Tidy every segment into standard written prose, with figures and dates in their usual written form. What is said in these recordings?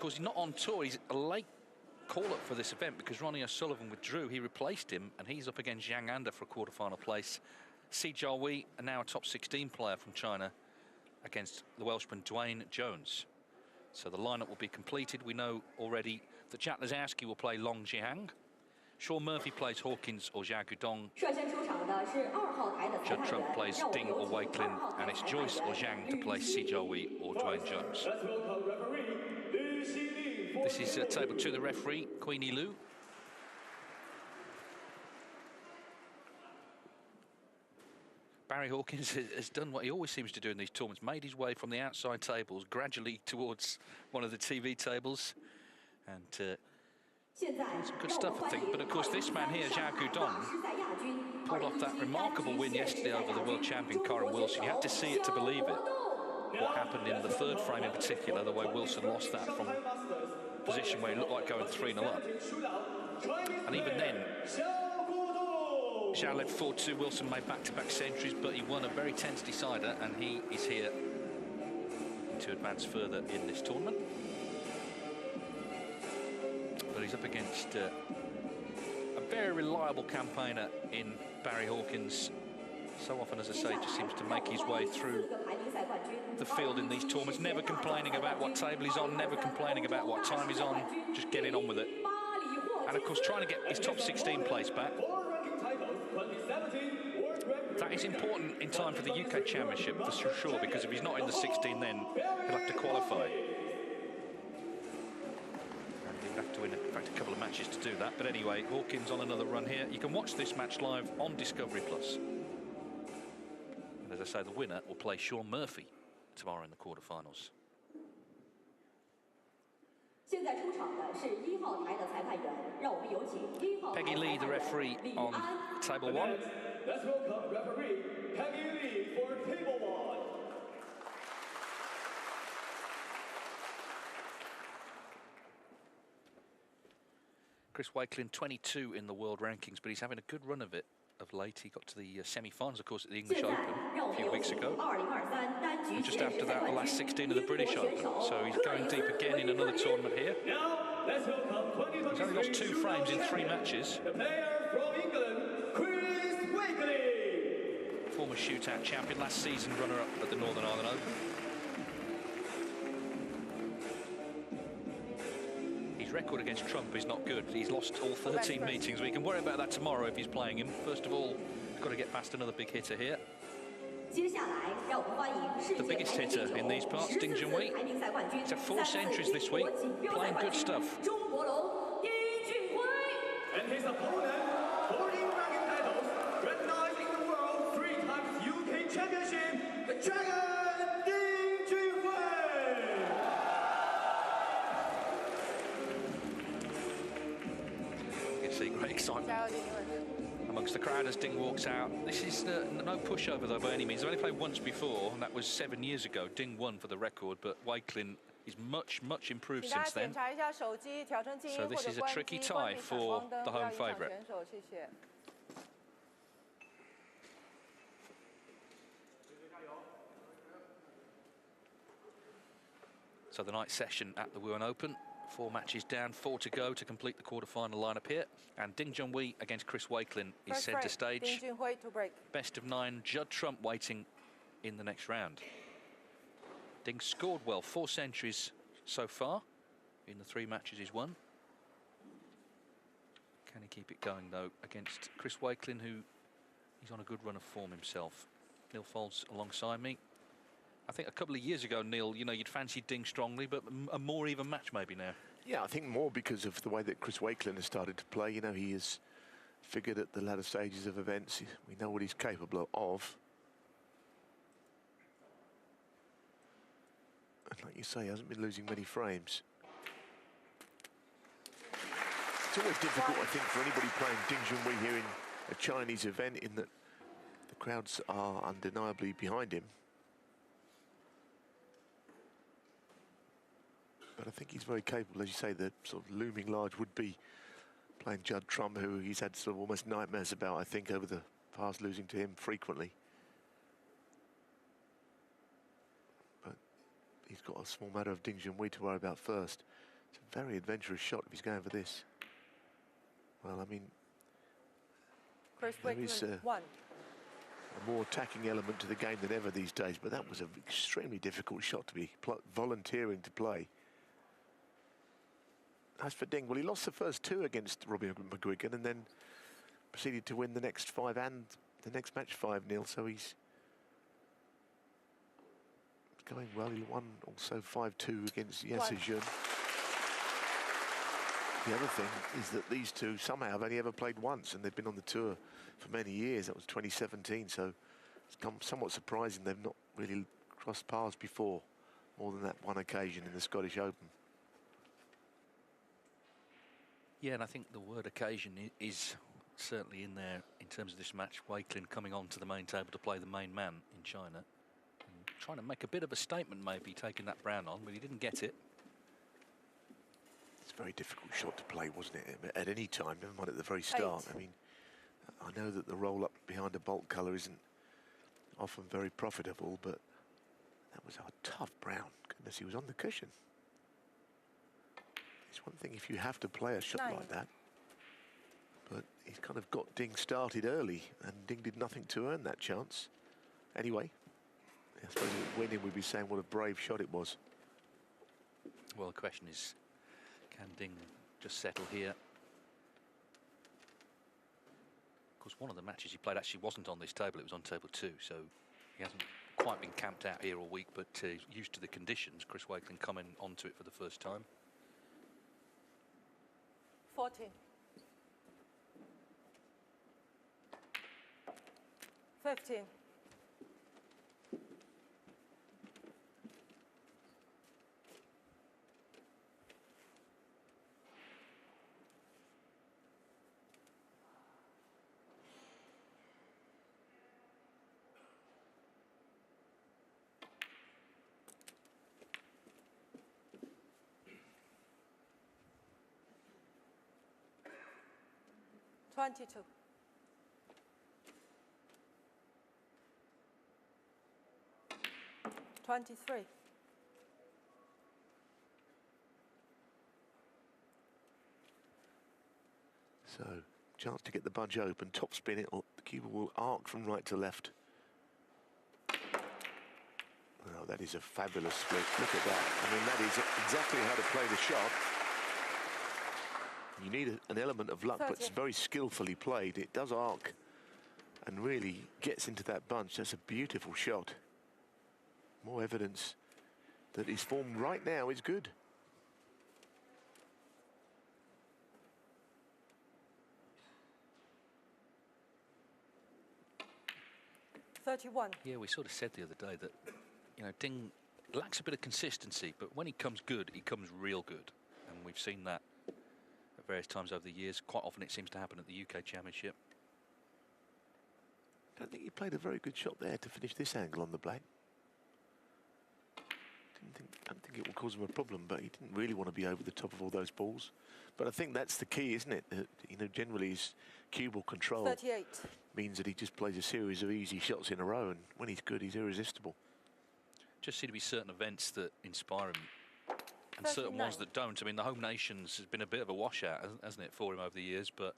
course, he's not on tour. He's a late call-up for this event because Ronnie O'Sullivan withdrew. He replaced him, and he's up against Zhang Anda for a quarter-final place. Junhui, and now a top 16 player from China, against the Welshman Dwayne Jones. So the lineup will be completed. We know already that Jack Lazowski will play Long Zhihang. Sean Murphy plays Hawkins or Zhao Gudong. Judd Trump plays Ding or Wakelin, and it's Joyce or Zhang to play Si Jiahui or Dwayne Jones. This is table 2, the referee, Queenie Liu. Barry Hawkins has done what he always seems to do in these tournaments, made his way from the outside tables gradually towards one of the TV tables. And some good stuff, I think. But of course, this man here, Zhao Gudong, pulled off that remarkable win yesterday over the world champion Corin Wilson. You had to see it to believe it. What happened in the third frame in particular, the way Wilson lost that from a position where he looked like going 3-0 up. And even then, Zhao led 4-2. Wilson made back-to-back centuries, but he won a very tense decider, and he is here to advance further in this tournament. But he's up against a very reliable campaigner in Barry Hawkins. So often, as I say, just seems to make his way through the field in these tournaments, never complaining about what table he's on, never complaining about what time he's on, just getting on with it. And of course, trying to get his top 16 place back. That is important in time for the UK Championship, for sure, because if he's not in the 16, then he'll have to qualify. And he'll have to win, in fact, a couple of matches to do that. But anyway, Hawkins on another run here. You can watch this match live on Discovery+. And as I say, the winner will play Sean Murphy tomorrow in the quarterfinals. Peggy Lee, the referee on table 1. Let's welcome referee Peggy Lee for table 1. Chris Wakelin, 22 in the world rankings, but he's having a good run of it of late. He got to the semi-finals, of course, at the English Open a few weeks ago. And just after that, the last 16 of the British Open. So he's going deep again in another tournament here. Now, let's welcome 2023. He's only lost 2 frames in 3 matches. The player from England, Chris Wakelin. Former shootout champion, last season runner-up at the Northern Ireland Open. His record against Trump is not good. He's lost all 13 meetings. We can worry about that tomorrow if he's playing him. First of all, he's got to get past another big hitter here. The biggest hitter in these parts, Ding Junhui. He's had 4 centuries this week, playing good stuff. And his opponent, holding ranking titles, recognized in the world 3 times UK Championship, the Dragon Ding Junhui. You can see great excitement amongst the crowd as Ding walks out. This is no pushover though by any means. They've only played once before, and that was 7 years ago. Ding won for the record, but Wakelin is much improved since then. So this is a tricky tie for the home favourite. So the night session at the WUHAN Open. 4 matches down, 4 to go to complete the quarter-final lineup here. And Ding Junhui against Chris Wakelin is centre stage. Ding Junhui to break. Best of 9, Judd Trump waiting in the next round. Ding scored well, 4 centuries so far in the 3 matches he's won. Can he keep it going though against Chris Wakelin, who he's on a good run of form himself. Neil Foulds alongside me. I think a couple of years ago, Neil, you know, you'd fancied Ding strongly, but a more even match maybe now. Yeah, I think more because of the way that Chris Wakelin has started to play. You know, he has figured at the latter stages of events. We know what he's capable of. And like you say, he hasn't been losing many frames. It's always difficult, I think, for anybody playing Ding Junhui here in a Chinese event, in that the crowds are undeniably behind him. But I think he's very capable, as you say. The sort of looming large would be playing Judd Trump, who he's had sort of almost nightmares about, I think, over the past, losing to him frequently. But he's got a small matter of Ding Junhui to worry about first. It's a very adventurous shot if he's going for this. Well, I mean, there is a more attacking element to the game than ever these days, but that was an extremely difficult shot to be volunteering to play. As for Ding, well, he lost the first 2 against Robbie McGuigan and then proceeded to win the next 5 and the next match 5-0, so he's going well. He won also 5-2 against Yasujun. The other thing is that these two somehow have only ever played once, and they've been on the tour for many years. That was 2017, so it's somewhat surprising they've not really crossed paths before, more than that one occasion in the Scottish Open. Yeah, and I think the word occasion is certainly in there in terms of this match. Wakelin coming on to the main table to play the main man in China. And trying to make a bit of a statement, maybe, taking that brown on, but he didn't get it. It's a very difficult shot to play, wasn't it? At any time, never mind at the very start. 8. I mean, I know that the roll-up behind a bolt colour isn't often very profitable, but that was a tough brown. Goodness, he was on the cushion. It's one thing if you have to play a shot 9. like that, but he's kind of got Ding started early, and Ding did nothing to earn that chance. Anyway, I suppose winning, we'd be saying what a brave shot it was. Well, the question is, can Ding just settle here? Of course, one of the matches he played actually wasn't on this table, it was on table 2, so he hasn't quite been camped out here all week, but he's used to the conditions. Chris Wakelin coming onto it for the first time. 14. 15. 22. 23. So, chance to get the bunch open, top spin it, or the cue will arc from right to left. Oh, that is a fabulous split. Look at that. I mean, that is exactly how to play the shot. You need an element of luck, 30. but it's very skillfully played. It does arc and really gets into that bunch. That's a beautiful shot. More evidence that his form right now is good. Yeah, we sort of said the other day that, you know, Ding lacks a bit of consistency, but when he comes good, he comes real good. And we've seen that at various times over the years. Quite often it seems to happen at the UK Championship. I don't think he played a very good shot there to finish this angle on the black. I don't think it will cause him a problem, but he didn't really want to be over the top of all those balls. But I think that's the key, isn't it? You know, generally his cue ball control 38. means that he just plays a series of easy shots in a row, and when he's good, he's irresistible. Just seem to be certain events that inspire him, and certain ones that don't. I mean, the home nations has been a bit of a washout, hasn't it, for him over the years? But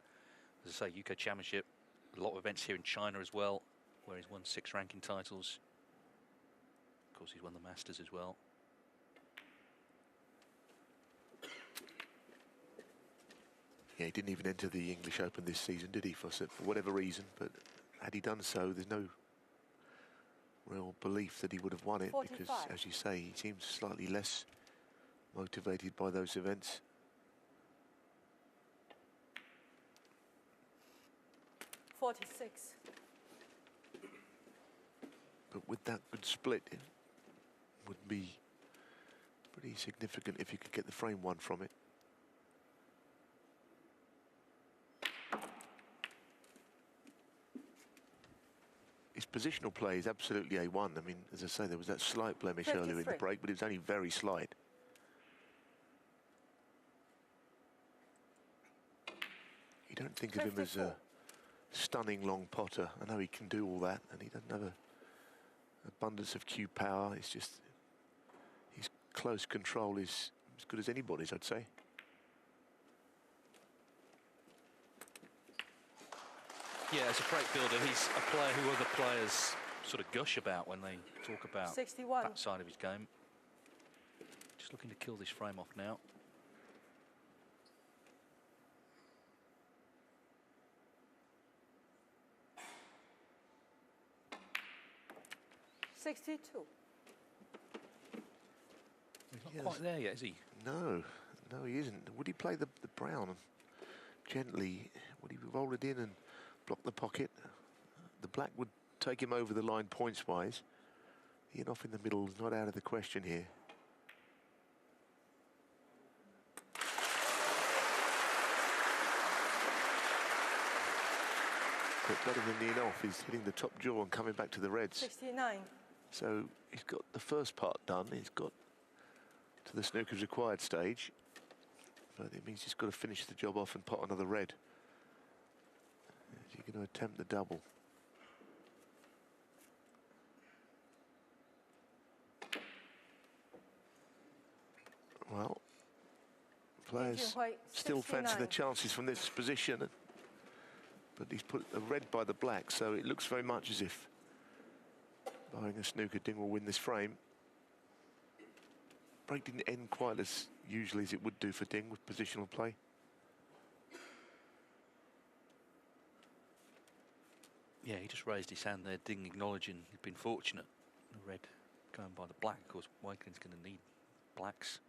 as I say, UK Championship, a lot of events here in China as well, where he's won 6 ranking titles. Of course, he's won the Masters as well. Yeah, he didn't even enter the English Open this season, did he, for whatever reason? But had he done so, there's no real belief that he would have won it, 45. because, as you say, he seems slightly less motivated by those events. $46. But with that good split, it would be pretty significant if you could get the frame one from it. His positional play is absolutely A1. I mean, as I say, there was that slight blemish earlier in the break, but it was only very slight. You don't think of him as a stunning long potter. I know he can do all that, and he doesn't have an abundance of cue power. It's just his close control is as good as anybody's, I'd say. Yeah, it's a great builder. He's a player who other players sort of gush about when they talk about 61. that side of his game. Just looking to kill this frame off now. $62. He's not quite there yet, is he? No, no, he isn't. Would he play the brown gently? Would he roll it in and block the pocket? The black would take him over the line points-wise. Ian off in the middle is not out of the question here. But better than Ian off is hitting the top jaw and coming back to the reds. 69. So he's got the first part done. He's got to the snooker's required stage. But it means he's got to finish the job off and pot another red. Is he going to attempt the double? Well, players still fancy their chances from this position. But he's put a red by the black, so it looks very much as if barring a snooker, Ding will win this frame. Break didn't end quite as usually as it would do for Ding with positional play. Yeah, he just raised his hand there, Ding acknowledging he'd been fortunate. The red going by the black. Of course, Wakelin's going to need blacks.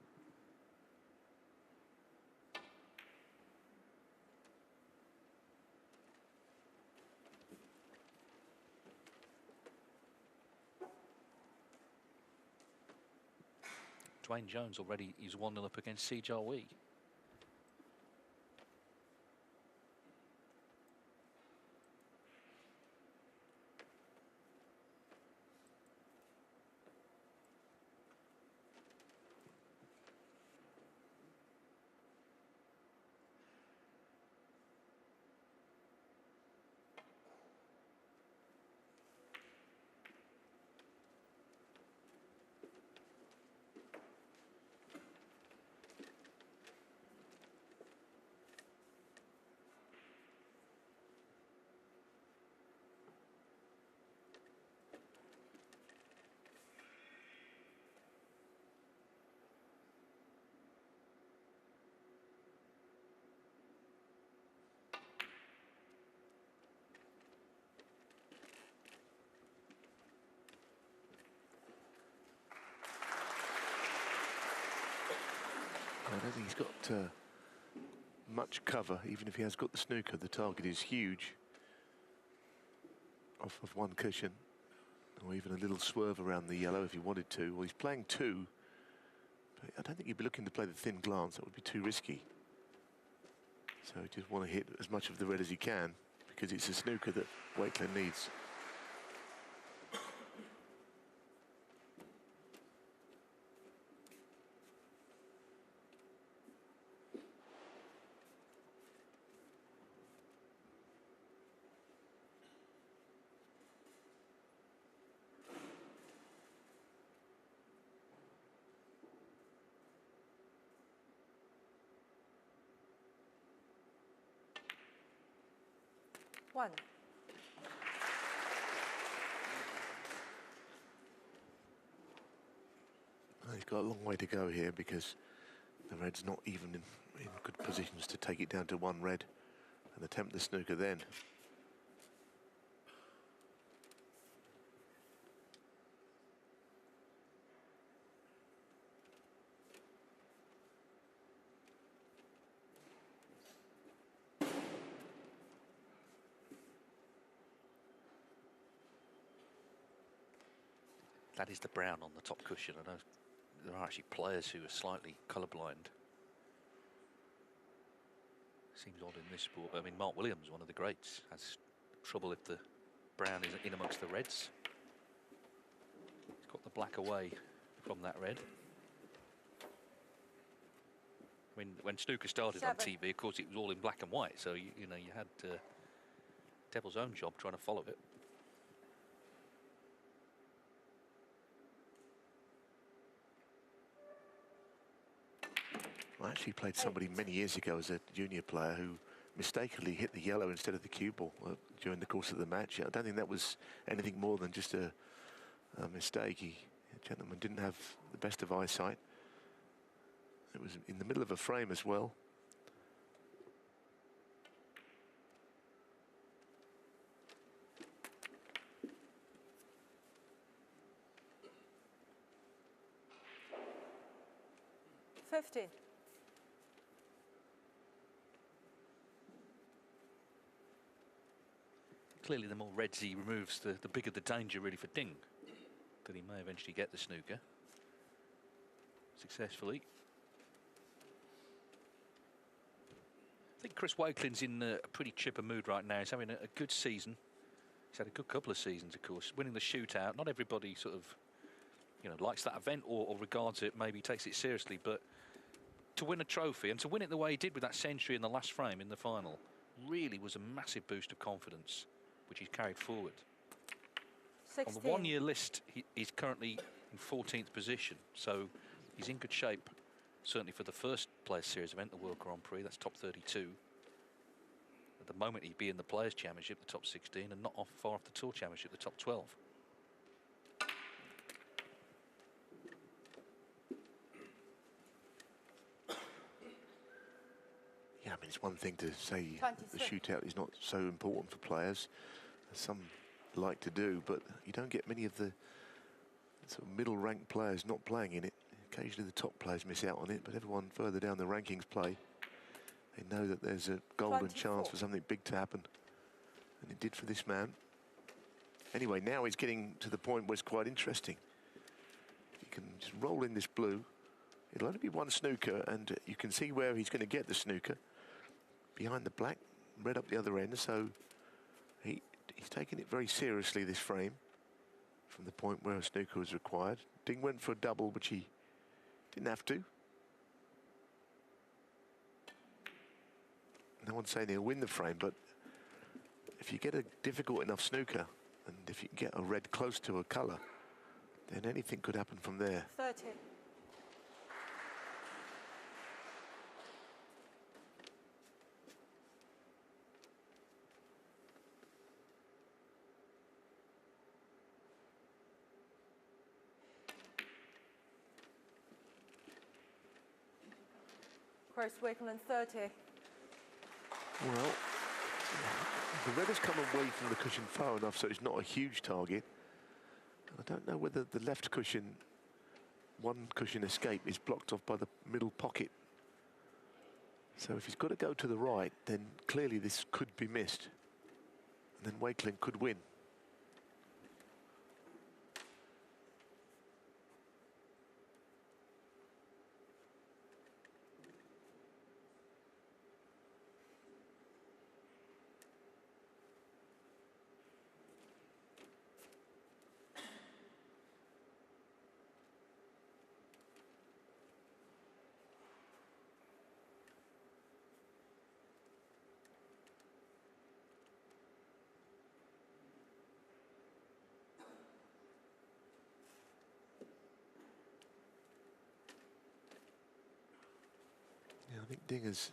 Dwayne Jones already, he's 1-0 up against Junhui. I don't think he's got much cover, even if he has got the snooker. The target is huge off of one cushion, or even a little swerve around the yellow if he wanted to. Well, he's playing two, but I don't think he'd be looking to play the thin glance. That would be too risky. So he just want to hit as much of the red as he can, because it's a snooker that Wakelin needs. One. He's got a long way to go here because the red's not even in good positions to take it down to one red and attempt the snooker then. That is the brown on the top cushion. I know there are actually players who are slightly colourblind. Seems odd in this sport, but I mean, Mark Williams, one of the greats, has trouble if the brown is in amongst the reds. He's got the black away from that red. When snooker started on TV, of course, it was all in black and white, so you know, you had devil's own job trying to follow it. I actually played somebody many years ago as a junior player who mistakenly hit the yellow instead of the cue ball during the course of the match. I don't think that was anything more than just a mistake. The gentleman didn't have the best of eyesight. It was in the middle of a frame as well. Clearly, the more reds he removes, the bigger the danger really for Ding, that he may eventually get the snooker successfully. I think Chris Wakelin's in a pretty chipper mood right now. He's having a good season. He's had a good couple of seasons, of course. Winning the shootout. Not everybody sort of, you know, likes that event or regards it, maybe takes it seriously, but to win a trophy and to win it the way he did with that century in the last frame in the final really was a massive boost of confidence, which he's carried forward. 16. On the one-year list, he's currently in 14th position, so he's in good shape, certainly for the first Players Series event, the World Grand Prix. That's top 32. At the moment, he'd be in the Players Championship, the top 16, and not far off the Tour Championship, the top 12. Yeah, I mean, it's one thing to say 23. the shootout is not so important for players, as some like to do, but you don't get many of the sort of middle-ranked players not playing in it. Occasionally the top players miss out on it, but everyone further down the rankings play. They know that there's a golden 24. chance for something big to happen, and it did for this man. Anyway, now he's getting to the point where it's quite interesting. He can just roll in this blue. It'll only be one snooker, and you can see where he's going to get the snooker. Behind the black, red up the other end, so he's taking it very seriously, this frame, from the point where a snooker was required. Ding went for a double, which he didn't have to. No one's saying he'll win the frame, but if you get a difficult enough snooker, and if you get a red close to a colour, then anything could happen from there. 30. Chris Wakelin, 30. Well, the red has come away from the cushion far enough so it's not a huge target. I don't know whether the left cushion, one cushion escape, is blocked off by the middle pocket. So if he's got to go to the right, then clearly this could be missed. And then Wakelin could win. I think Ding has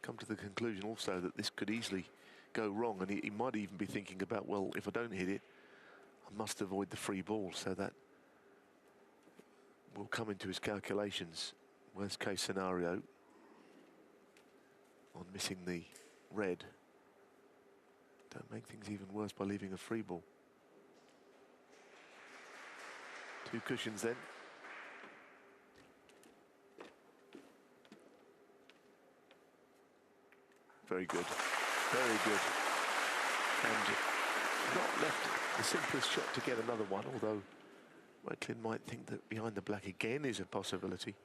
come to the conclusion also that this could easily go wrong, and he might even be thinking about, well, if I don't hit it, I must avoid the free ball, so that will come into his calculations. Worst case scenario on missing the red. Don't make things even worse by leaving a free ball. Two cushions then. Very good, very good. And not left the simplest shot to get another one, although Wakelin might think that behind the black again is a possibility.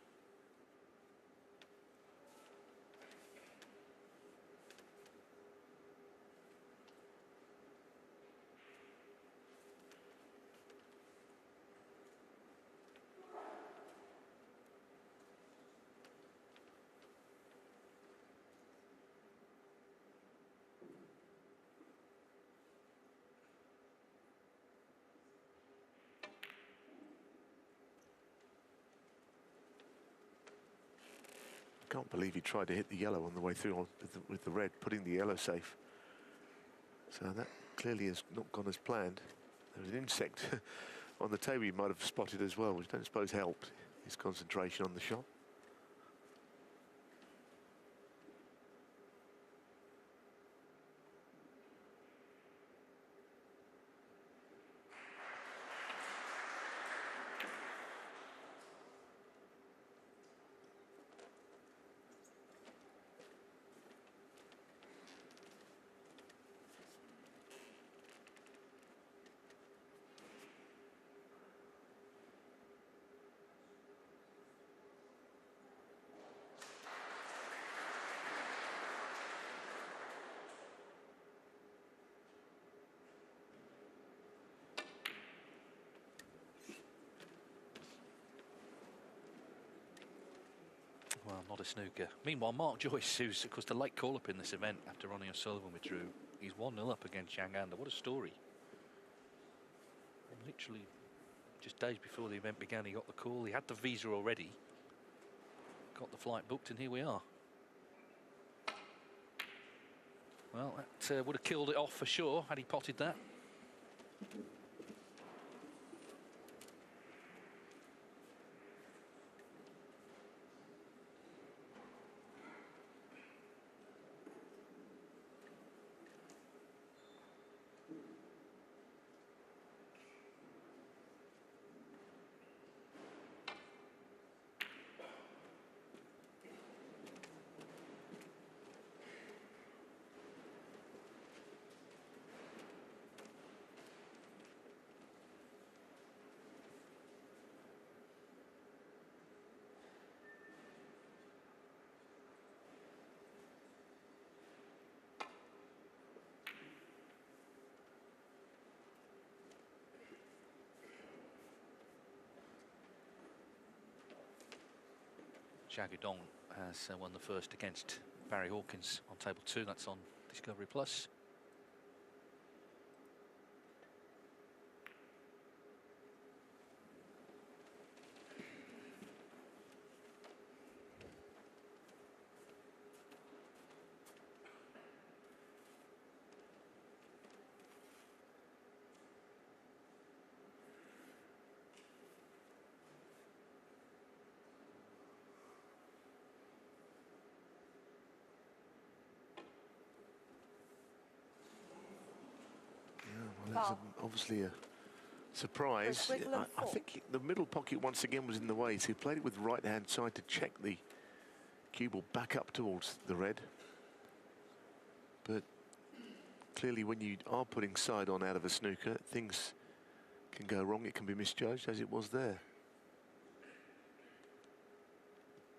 Can't believe he tried to hit the yellow on the way through with the red, putting the yellow safe. So that clearly has not gone as planned. There was an insect on the table he might have spotted as well, which I don't suppose helped his concentration on the shot. Well, not a snooker. Meanwhile, Mark Joyce, who's, of course, the late call-up in this event after Ronnie O'Sullivan withdrew, he's 1-0 up against Zhang Anda. What a story. And literally, just days before the event began, he got the call. He had the visa already. Got the flight booked, and here we are. Well, that would have killed it off for sure, had he potted that. Shagudong has won the first against Barry Hawkins on table 2. That's on Discovery Plus. That's obviously a surprise. I think the middle pocket once again was in the way, so he played it with the right-hand side to check the cue ball back up towards the red. But clearly when you are putting side on out of a snooker, things can go wrong. It can be misjudged, as it was there.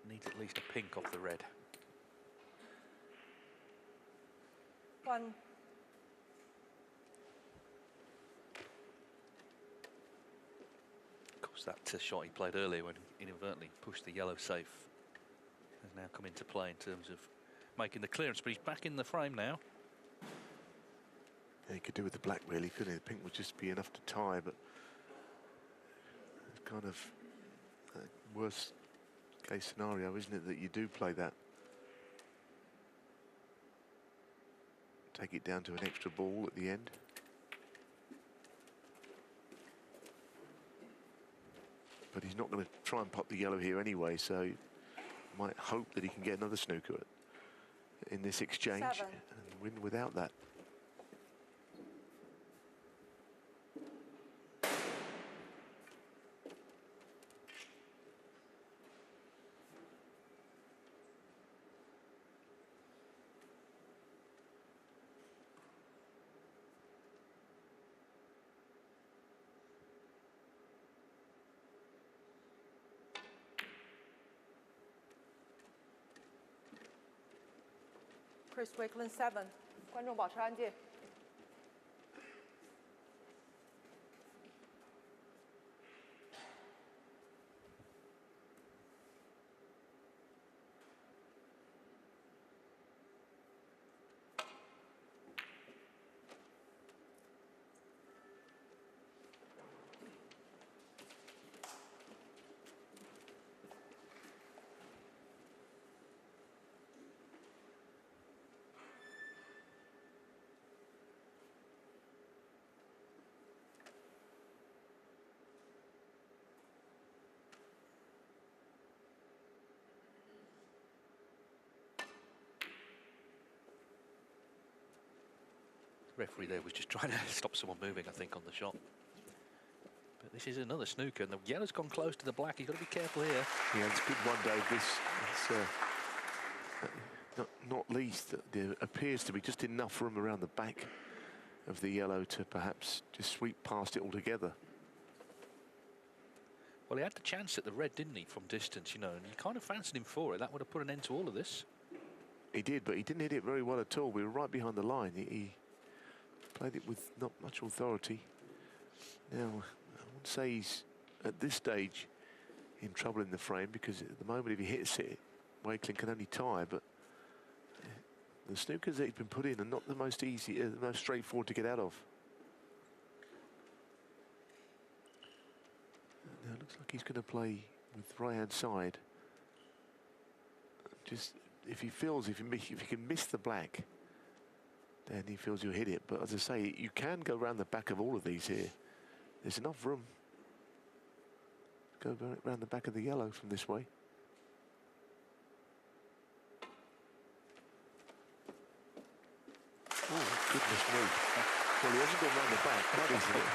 Needs at least a pink off the red. 1. That shot he played earlier when he inadvertently pushed the yellow safe has now come into play in terms of making the clearance, but he's back in the frame now. Yeah, he could do with the black really, couldn't he? The pink would just be enough to tie, but it's kind of a worst case scenario, isn't it, that you do play that? Take it down to an extra ball at the end. But he's not going to try and pop the yellow here anyway, so might hope that he can get another snooker in this exchange 7. and win without that. Chris Wakelin 7， 观众保持安静。The referee there was just trying to stop someone moving, I think, on the shot. But this is another snooker, and the yellow's gone close to the black. He's got to be careful here. Yeah, it's a good one, Dave. This, not least, there appears to be just enough room around the back of the yellow to perhaps just sweep past it altogether. Well, he had the chance at the red, didn't he, from distance, you know, and you kind of fancied him for it. That would have put an end to all of this. He did, but he didn't hit it very well at all. We were right behind the line. He played it with not much authority. Now, I wouldn't say he's, at this stage, in trouble in the frame, because at the moment, if he hits it, Wakelin can only tie, but the snookers that he's been put in are not the most easy, the most straightforward to get out of. Now it looks like he's going to play with right-hand side. Just if he feels, if he can miss the black, then he feels you'll hit it. But as I say, you can go around the back of all of these here. There's enough room. Go around the back of the yellow from this way. Oh, goodness me. Well, he hasn't gone round the back. That is it.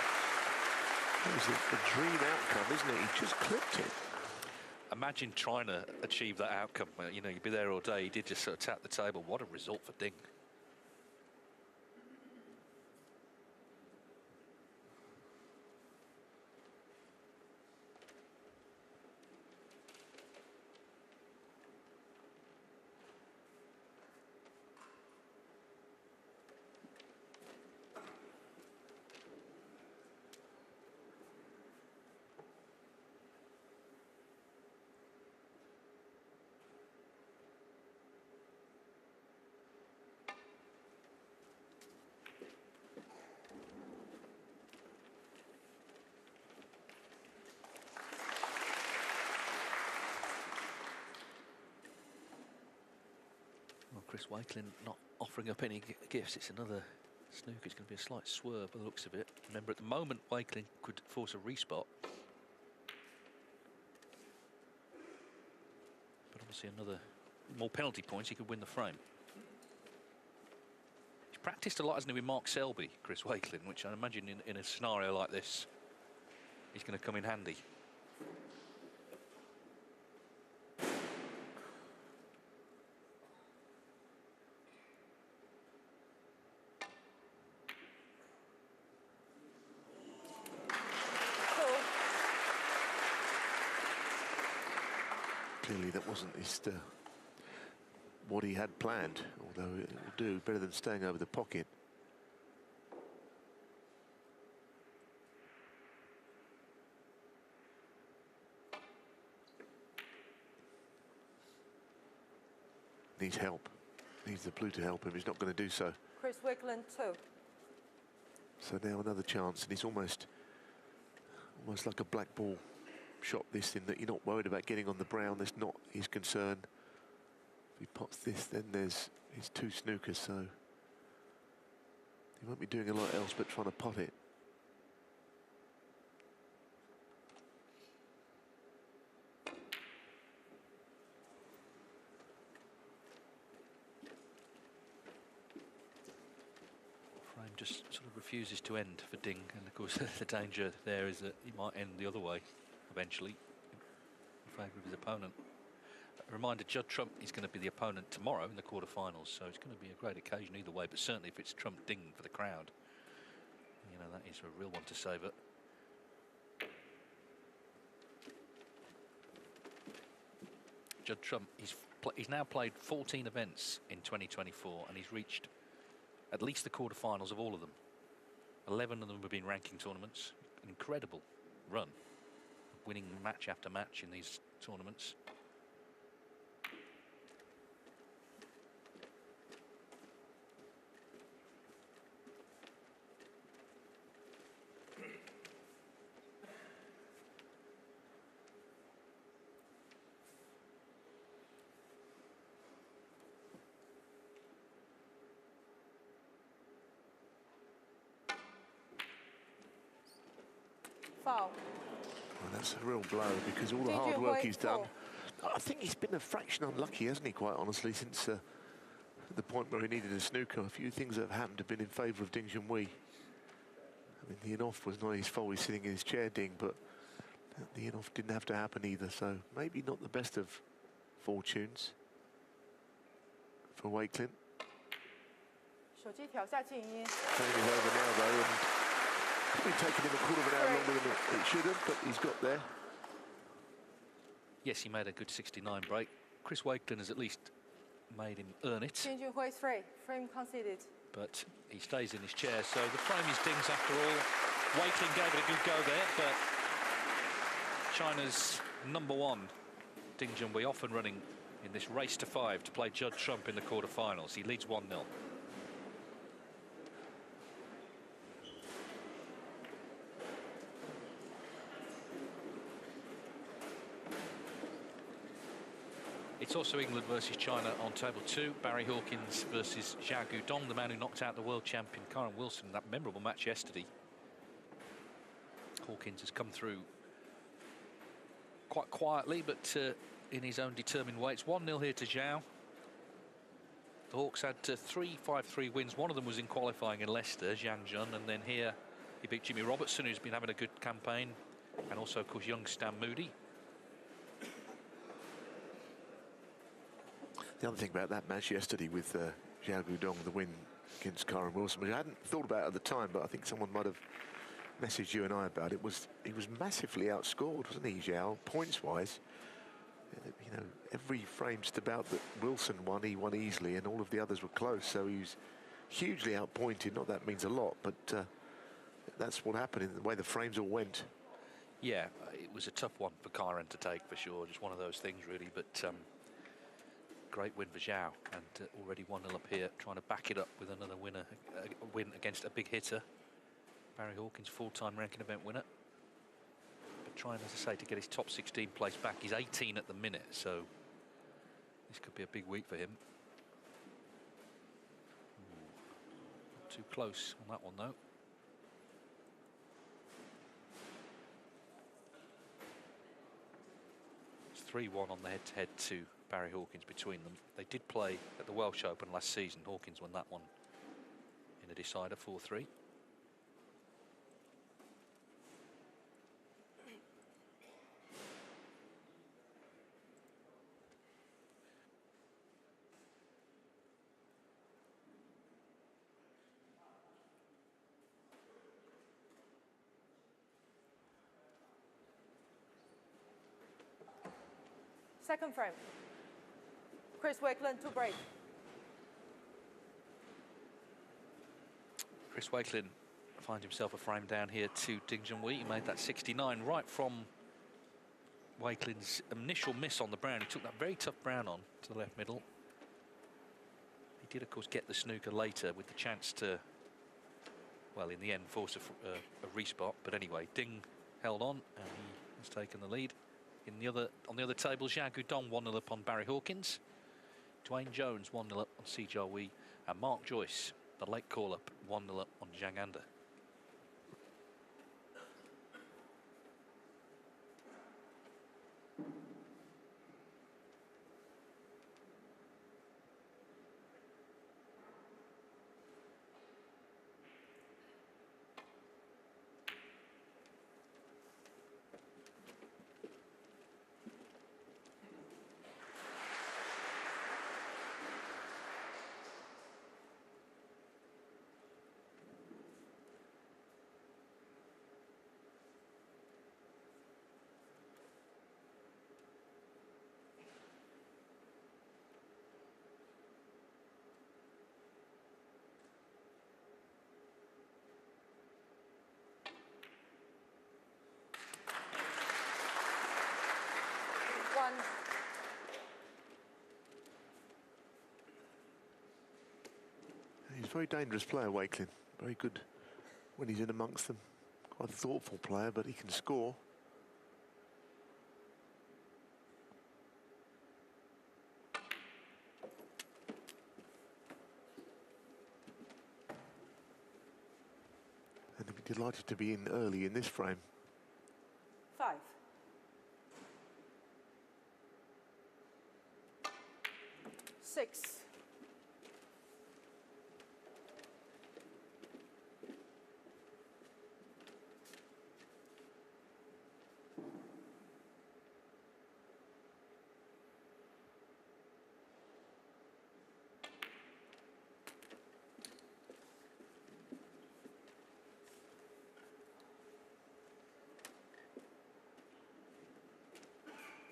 That was a dream outcome, isn't it? He just clipped it. Imagine trying to achieve that outcome. You know, you'd be there all day. He did just sort of tap the table. What a result for Ding. Chris Wakelin not offering up any gifts. It's another snooker. It's going to be a slight swerve by the looks of it. Remember, at the moment, Wakelin could force a respot. But obviously another more penalty points, he could win the frame. He's practiced a lot, hasn't he, with Mark Selby, Chris Wakelin, which I imagine in a scenario like this, he's going to come in handy. Clearly that wasn't his, what he had planned, although it will do better than staying over the pocket. Needs help. Needs the blue to help him. He's not going to do so. Chris Wakelin, 2. So now another chance, and he's almost like a black ball shot, this, in that you're not worried about getting on the brown. That's not his concern. If he pots this, then there's his 2 snookers, so he won't be doing a lot else but trying to pot it. Frame just sort of refuses to end for Ding, and of course the danger there is that he might end the other way eventually in favour of his opponent. A reminder, Judd Trump is going to be the opponent tomorrow in the quarterfinals, so it's going to be a great occasion either way, but certainly if it's Trump Ding for the crowd, you know, that is a real one to savour. Judd Trump, he's now played 14 events in 2024, and he's reached at least the quarterfinals of all of them. 11 of them have been ranking tournaments. An incredible run, winning match after match in these tournaments. Foul. Well, that's a real blow, because all the hard work he's done. I think he's been a fraction unlucky, hasn't he, quite honestly, since at the point where he needed a snooker. A few things that have happened have been in favour of Ding Junhui. I mean, the in-off was not his fault. He's sitting in his chair, Ding, but the in-off didn't have to happen either. So maybe not the best of fortunes for Wakelin. Training is over now, though, and it's been taking him a quarter of an hour longer than it should have, but he's got there. Yes, he made a good 69 break. Chris Wakelin has at least made him earn it. Junhui is free. Frame conceded. But he stays in his chair, so the frame is Ding's after all. Wakelin gave it a good go there, but China's #1, Ding Junhui, off and running in this race to 5 to play Judd Trump in the quarterfinals. He leads 1-0. It's also England versus China on table 2. Barry Hawkins versus Zhao Guodong, the man who knocked out the world champion Karen Wilson in that memorable match yesterday. Hawkins has come through quite quietly, but in his own determined way. It's 1-0 here to Zhao. The Hawks had 3 5-3 wins. One of them was in qualifying in Leicester, Zhang Jun, and then here he beat Jimmy Robertson, who's been having a good campaign, and also, of course, young Stan Moody. The other thing about that match yesterday with Zhao Guodong, the win against Karen Wilson, which I hadn't thought about at the time, but I think someone might have messaged you and I about it, was he was massively outscored, wasn't he, Zhao, points-wise? You know, every frame just about that Wilson won, he won easily, and all of the others were close, so he was hugely outpointed. Not that means a lot, but that's what happened in the way the frames all went. Yeah, it was a tough one for Karen to take, for sure. Just one of those things, really, but great win for Zhao, and already 1-0 up here, trying to back it up with another win against a big hitter. Barry Hawkins, full-time ranking event winner, but trying, as I say, to get his top 16 place back. He's 18 at the minute, so this could be a big week for him. Not too close on that one, though. It's 3-1 on the head-to-head to Barry Hawkins between them. They did play at the Welsh Open last season. Hawkins won that one in a decider, 4-3. Second frame. Chris Wakelin to break. Chris Wakelin finds himself a frame down here to Ding Junhui. He made that 69 right from Wakelin's initial miss on the brown. He took that very tough brown on to the left middle. He did, of course, get the snooker later with the chance to, well, in the end, force a respot. But anyway, Ding held on, and he has taken the lead. On the other table, Zhao Guodong 1-0 up on Barry Hawkins. Dwayne Jones 1-0 up on Si Jiahui, and Mark Joyce, the late call-up, 1-0 up on Zhang Anda. He's a very dangerous player, Wakelin. Very good when he's in amongst them. Quite a thoughtful player, but he can score. And he'd be delighted to be in early in this frame. 5. Six.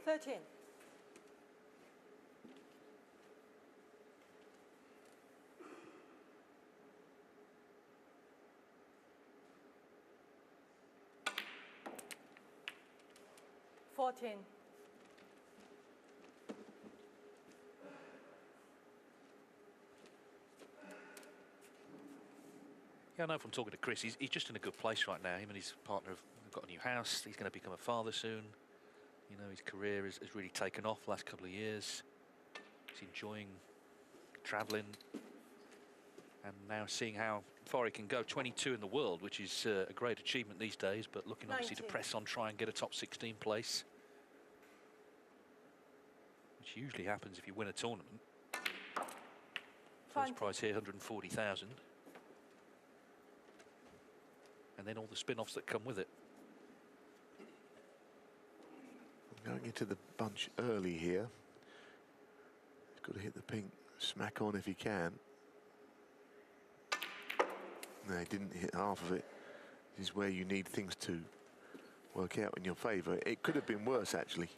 13. Yeah, I know from talking to Chris, he's just in a good place right now. Him and his partner have got a new house. He's going to become a father soon. You know, his career has really taken off the last couple of years. He's enjoying travelling and now seeing how far he can go. 22 in the world, which is a great achievement these days, but looking obviously to press on, try and get a top 16 place, which usually happens if you win a tournament. First prize here, 140,000. And then all the spin-offs that come with it. Going into the bunch early here. He's got to hit the pink smack on if he can. No, he didn't hit half of it. This is where you need things to work out in your favour. It could have been worse, actually.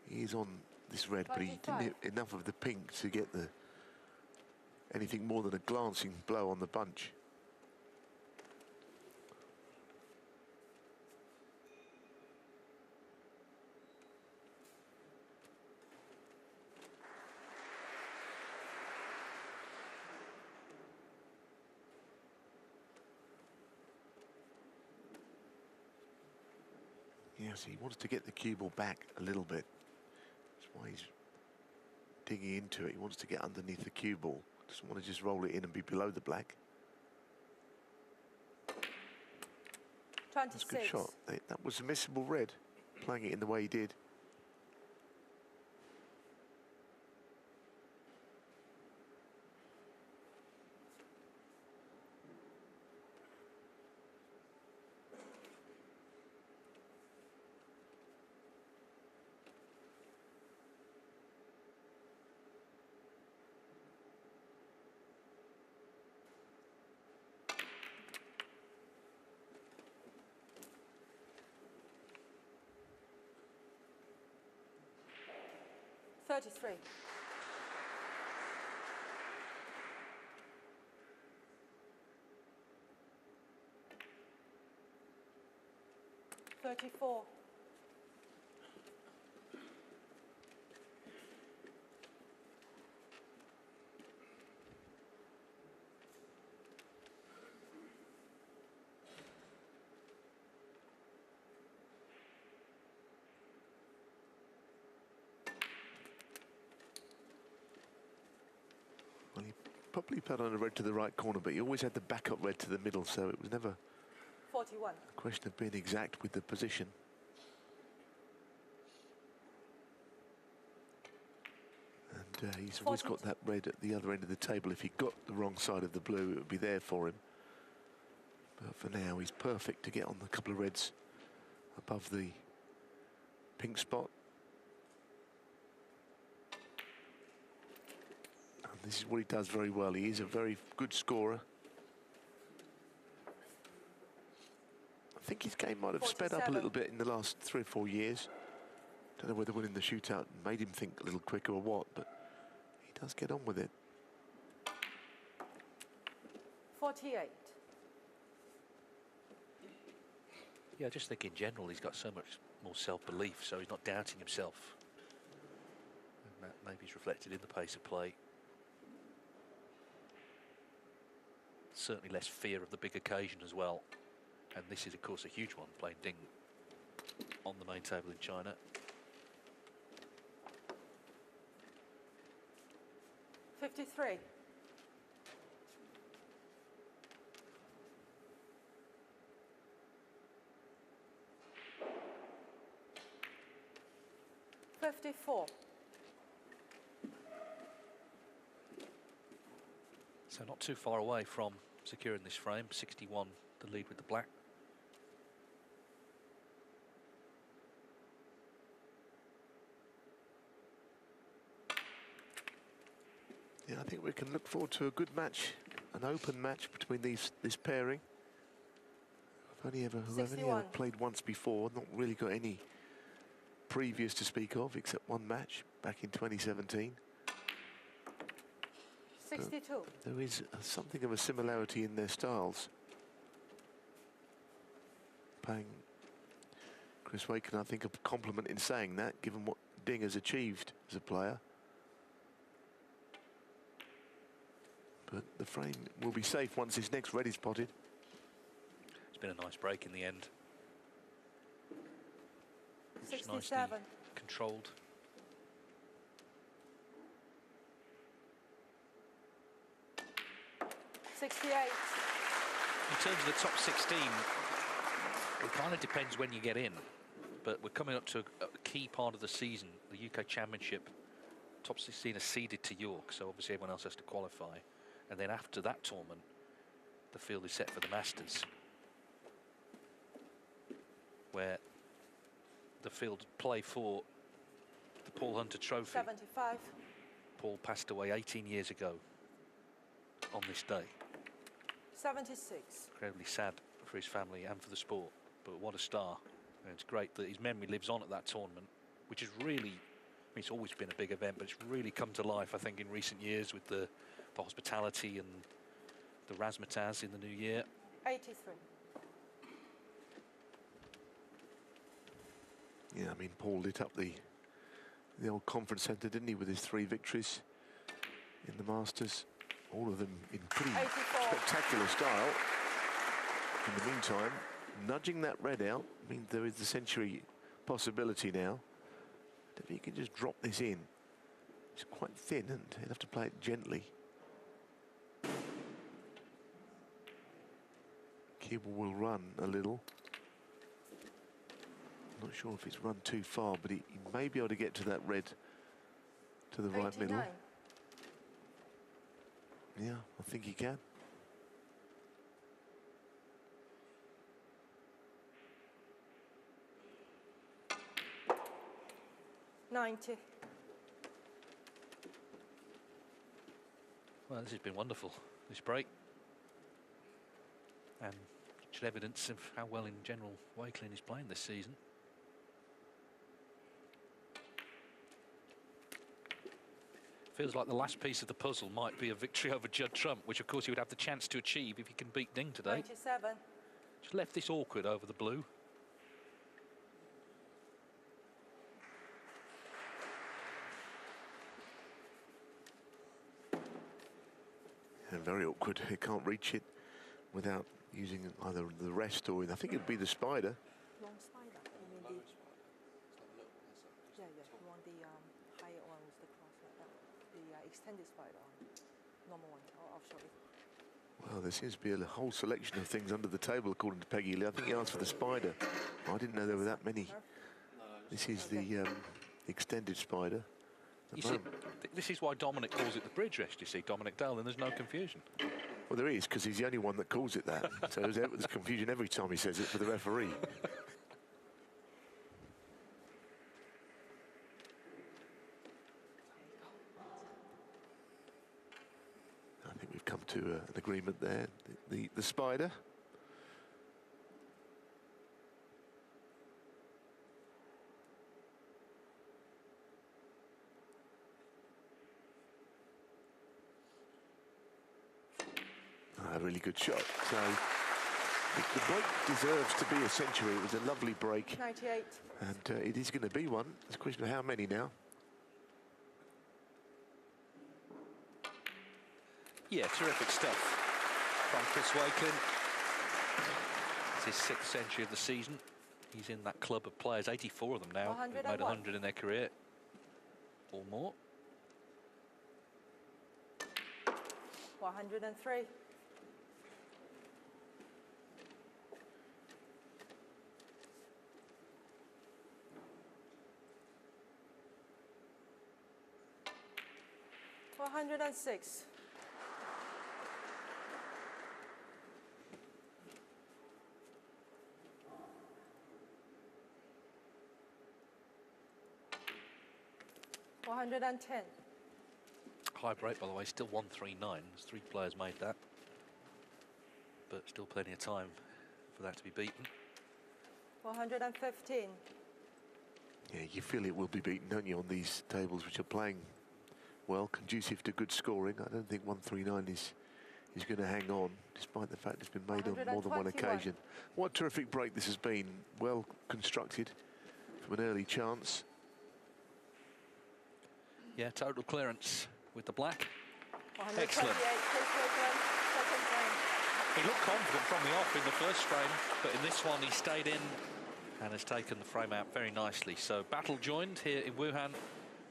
He's on this red, but he didn't hit enough of the pink to get the anything more than a glancing blow on the bunch. Yes, he wants to get the cue ball back a little bit. That's why he's digging into it. He wants to get underneath the cue ball. Doesn't want to just roll it in and be below the black. 26. That's a good shot. That was a missable red, playing it in the way he did. $33. $34. Well, he probably played on a red to the right corner, but he always had the backup red to the middle, so it was never 41. a question of being exact with the position. And he's always got that red at the other end of the table. If he got the wrong side of the blue, it would be there for him. But for now, he's perfect to get on the couple of reds above the pink spot. And this is what he does very well. He is a very good scorer. I think his game might have sped up a little bit in the last 3 or 4 years. Don't know whether winning the shootout made him think a little quicker or what, but he does get on with it. 48. Yeah, I just think in general he's got so much more self-belief, so he's not doubting himself. And that maybe is reflected in the pace of play. Certainly less fear of the big occasion as well. And this is, of course, a huge one, playing Ding on the main table in China. $53. $54. So not too far away from securing this frame. 61 the lead with the black. Yeah, I think we can look forward to a good match, an open match between this pairing. I've only ever played once before, not really got any previous to speak of, except one match back in 2017. 62. But there is something of a similarity in their styles. Paying Chris Wakelin, I think, a compliment in saying that, given what Ding has achieved as a player. But the frame will be safe once his next red is potted. It's been a nice break in the end. 67. Controlled. In terms of the top 16, it kind of depends when you get in. But we're coming up to a key part of the season, the UK Championship. Top 16 are seeded to York, so obviously everyone else has to qualify. And then after that tournament, the field is set for the Masters, where the field play for the Paul Hunter Trophy. 75. Paul passed away 18 years ago on this day. 76. Incredibly sad for his family and for the sport, but what a star. And it's great that his memory lives on at that tournament, which is really, I mean, it's always been a big event, but it's really come to life, I think, in recent years with the hospitality and the razzmatazz in the new year. 83. Yeah, I mean, Paul lit up the old conference centre, didn't he, with his 3 victories in the Masters, all of them in pretty 84. spectacular style. In the meantime, nudging that red out means there is the century possibility now. If he can just drop this in, it's quite thin and he'll have to play it gently. Cable will run a little. Not sure if it's run too far, but he may be able to get to that red to the right 89. middle. Yeah, I think he can. $90. Well, this has been wonderful, this break. And such evidence of how well in general Wakelin is playing this season. Feels like the last piece of the puzzle might be a victory over Judd Trump, which of course he would have the chance to achieve if he can beat Ding today. 97. Just left this awkward over the blue. And very awkward. He can't reach it without using either the rest or I think it'd be the spider. Long spider. You mean the... Yeah, you want the higher one with the cross like that. The extended spider on. Normal one. I'll show you. Well, there seems to be a whole selection of things under the table, according to Peggy Lee. I think he asked for the spider. I didn't know there were that many. This is the extended spider. You see, this is why Dominic calls it the bridge rest, you see, Dominic Dale, and there's no confusion. Well, there is, because he's the only one that calls it that. So there's confusion every time he says it for the referee. I think we've come to an agreement there. The spider. A really good shot. So the break deserves to be a century. It was a lovely break. 98. And it is going to be one. It's a question of how many now. Yeah, terrific stuff from Chris Wakelin. It's his 6th century of the season. He's in that club of players, 84 of them now, who've made 100 in their career or more. 103. $106. $110. High break, by the way, still 139. There's 3 players made that. But still plenty of time for that to be beaten. 115. Yeah, you feel it will be beaten, don't you, on these tables which are playing well, conducive to good scoring. I don't think 139 is going to hang on, despite the fact it's been made on more than one occasion. What a terrific break this has been. Well constructed from an early chance. Yeah, total clearance with the black. Excellent. He looked confident from the off in the first frame, but in this one he stayed in and has taken the frame out very nicely. So battle joined here in Wuhan.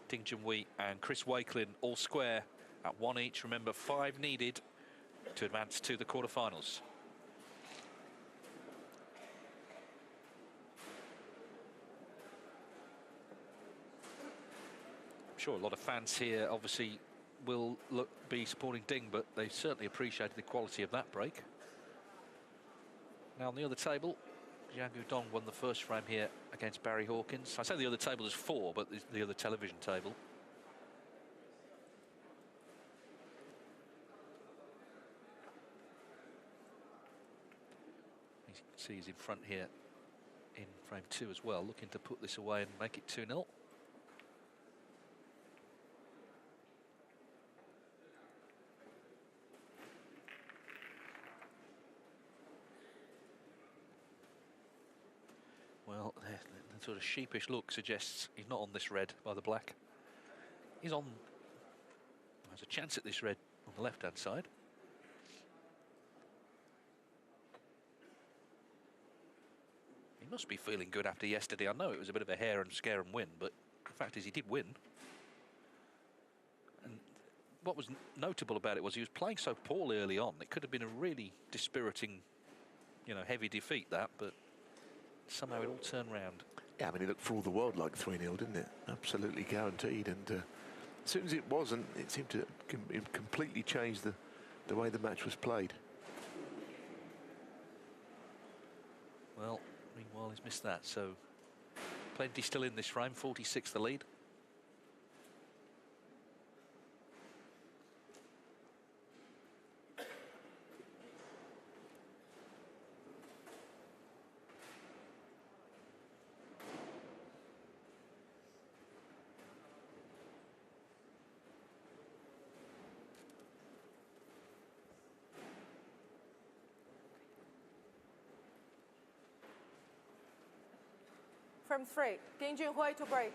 Ding Junhui and Chris Wakelin all square at 1 each. Remember, 5 needed to advance to the quarterfinals. I'm sure a lot of fans here obviously will be supporting Ding, but they certainly appreciated the quality of that break. Now on the other table, Zhang Yudong won the first frame here against Barry Hawkins. I say the other table is 4, but the other television table. You can see he's in front here in frame 2 as well, looking to put this away and make it 2-0. Well, the sort of sheepish look suggests he's not on this red by the black. He's on... There's a chance at this red on the left-hand side. He must be feeling good after yesterday. I know it was a bit of a hair and scare and win, but the fact is he did win. And what was notable about it was he was playing so poorly early on. It could have been a really dispiriting, you know, heavy defeat, that, but somehow it all turned round. Yeah, I mean, it looked for all the world like 3-0, didn't it? Absolutely guaranteed. And as soon as it wasn't, it seemed to completely change the way the match was played. Well, meanwhile, he's missed that. So plenty still in this frame, 46 the lead. From 3, Ding Junhui to break.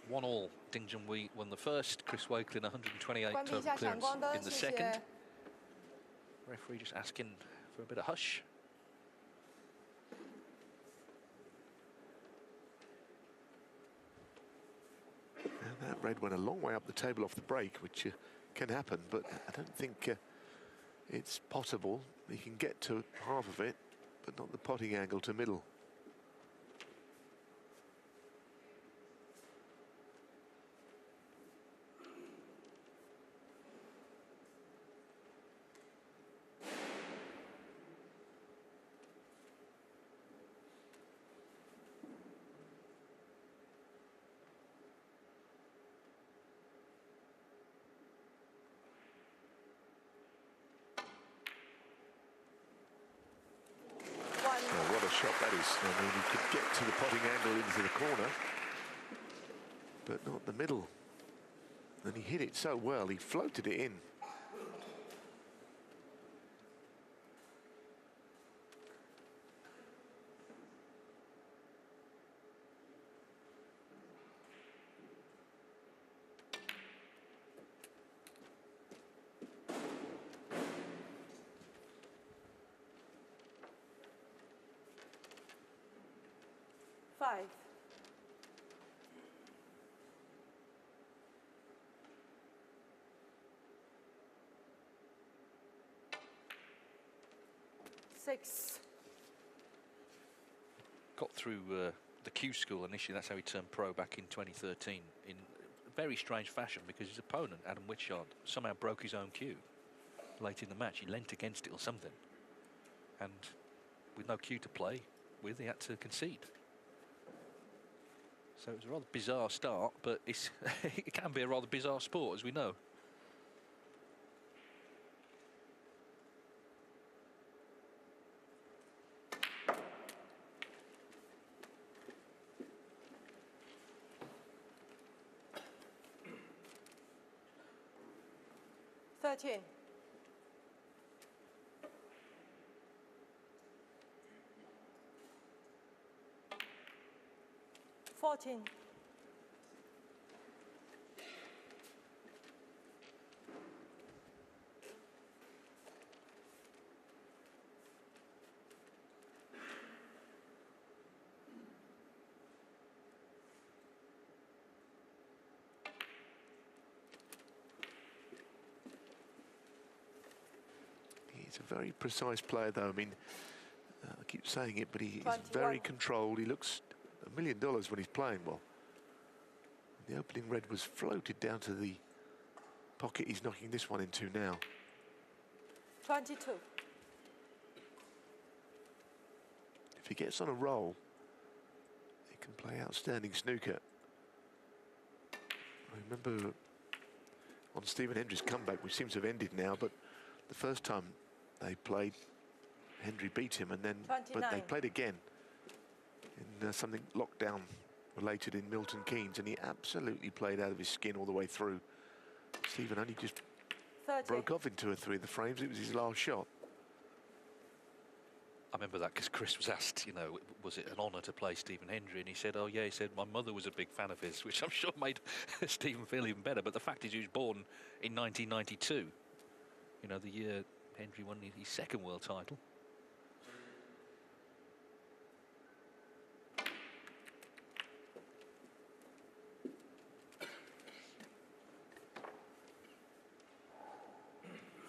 One all. Ding Junhui won the first. Chris Wakelin 128 total clearance in the second. Referee just asking for a bit of hush. And that red went a long way up the table off the break, which can happen, but I don't think it's possible. He can get to half of it, but not the potting angle to middle. Shot that is. I mean, he could get to the potting angle into the corner, but not the middle. And he hit it so well, he floated it in. Got through the Q school initially. That's how he turned pro back in 2013 in a very strange fashion, because his opponent, Adam Witchard, somehow broke his own cue late in the match. He leant against it or something, and with no cue to play with, he had to concede. So it was a rather bizarre start, but it can be a rather bizarre sport, as we know. 13. 14. He's a very precise player, though. I mean, I keep saying it, but he 21. is very controlled. He looks $1 million when he's playing well. The opening red was floated down to the pocket he's knocking this one into now. 22. If he gets on a roll, he can play outstanding snooker. I remember on Stephen Hendry's comeback, which seems to have ended now, but the first time they played, Hendry beat him, and then 29. but they played again in something lockdown related in Milton Keynes, and he absolutely played out of his skin all the way through. Stephen only just 30. broke off in 2 or 3 of the frames. It was his last shot. I remember that because Chris was asked, you know, was it an honour to play Stephen Hendry? And he said, oh, yeah, he said, my mother was a big fan of his, which I'm sure made Stephen feel even better. But the fact is he was born in 1992, you know, the year Hendry won his second world title.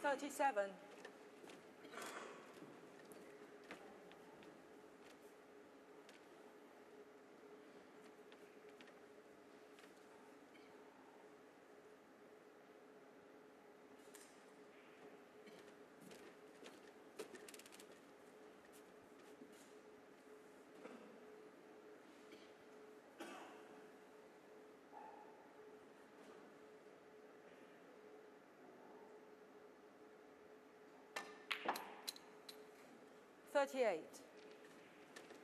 $37. 38.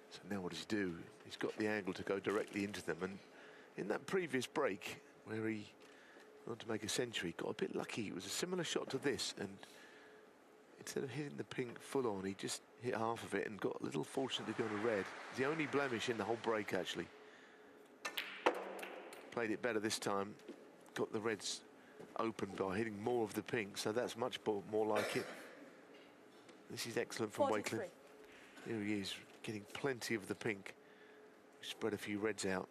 So now what does he do? He's got the angle to go directly into them, and in that previous break where he wanted to make a century, got a bit lucky. It was a similar shot to this, and instead of hitting the pink full on, he just hit half of it and got a little fortunate to go on a red. It's the only blemish in the whole break, actually. Played it better this time, got the reds open by hitting more of the pink, so that's much more like it. This is excellent from 43. Wakelin. Here he is, getting plenty of the pink. Spread a few reds out.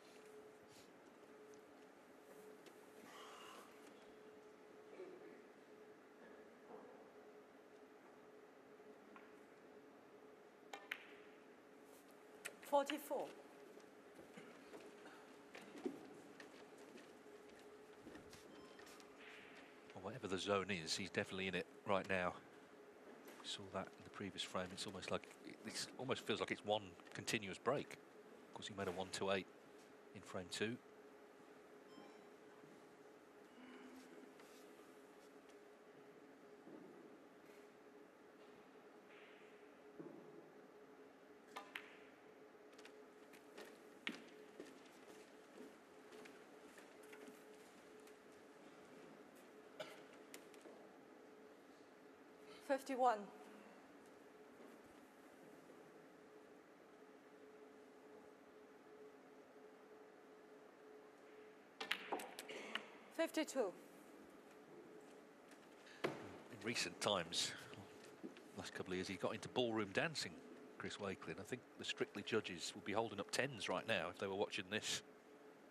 $44. Well, whatever the zone is, he's definitely in it right now. We saw that in the previous frame. It's almost like it almost feels like it's one continuous break. Of course, he made a 1-2-8 in frame 2. $51. 52. In recent times, last couple of years, he got into ballroom dancing, Chris Wakelin. I think the Strictly judges would be holding up 10s right now if they were watching this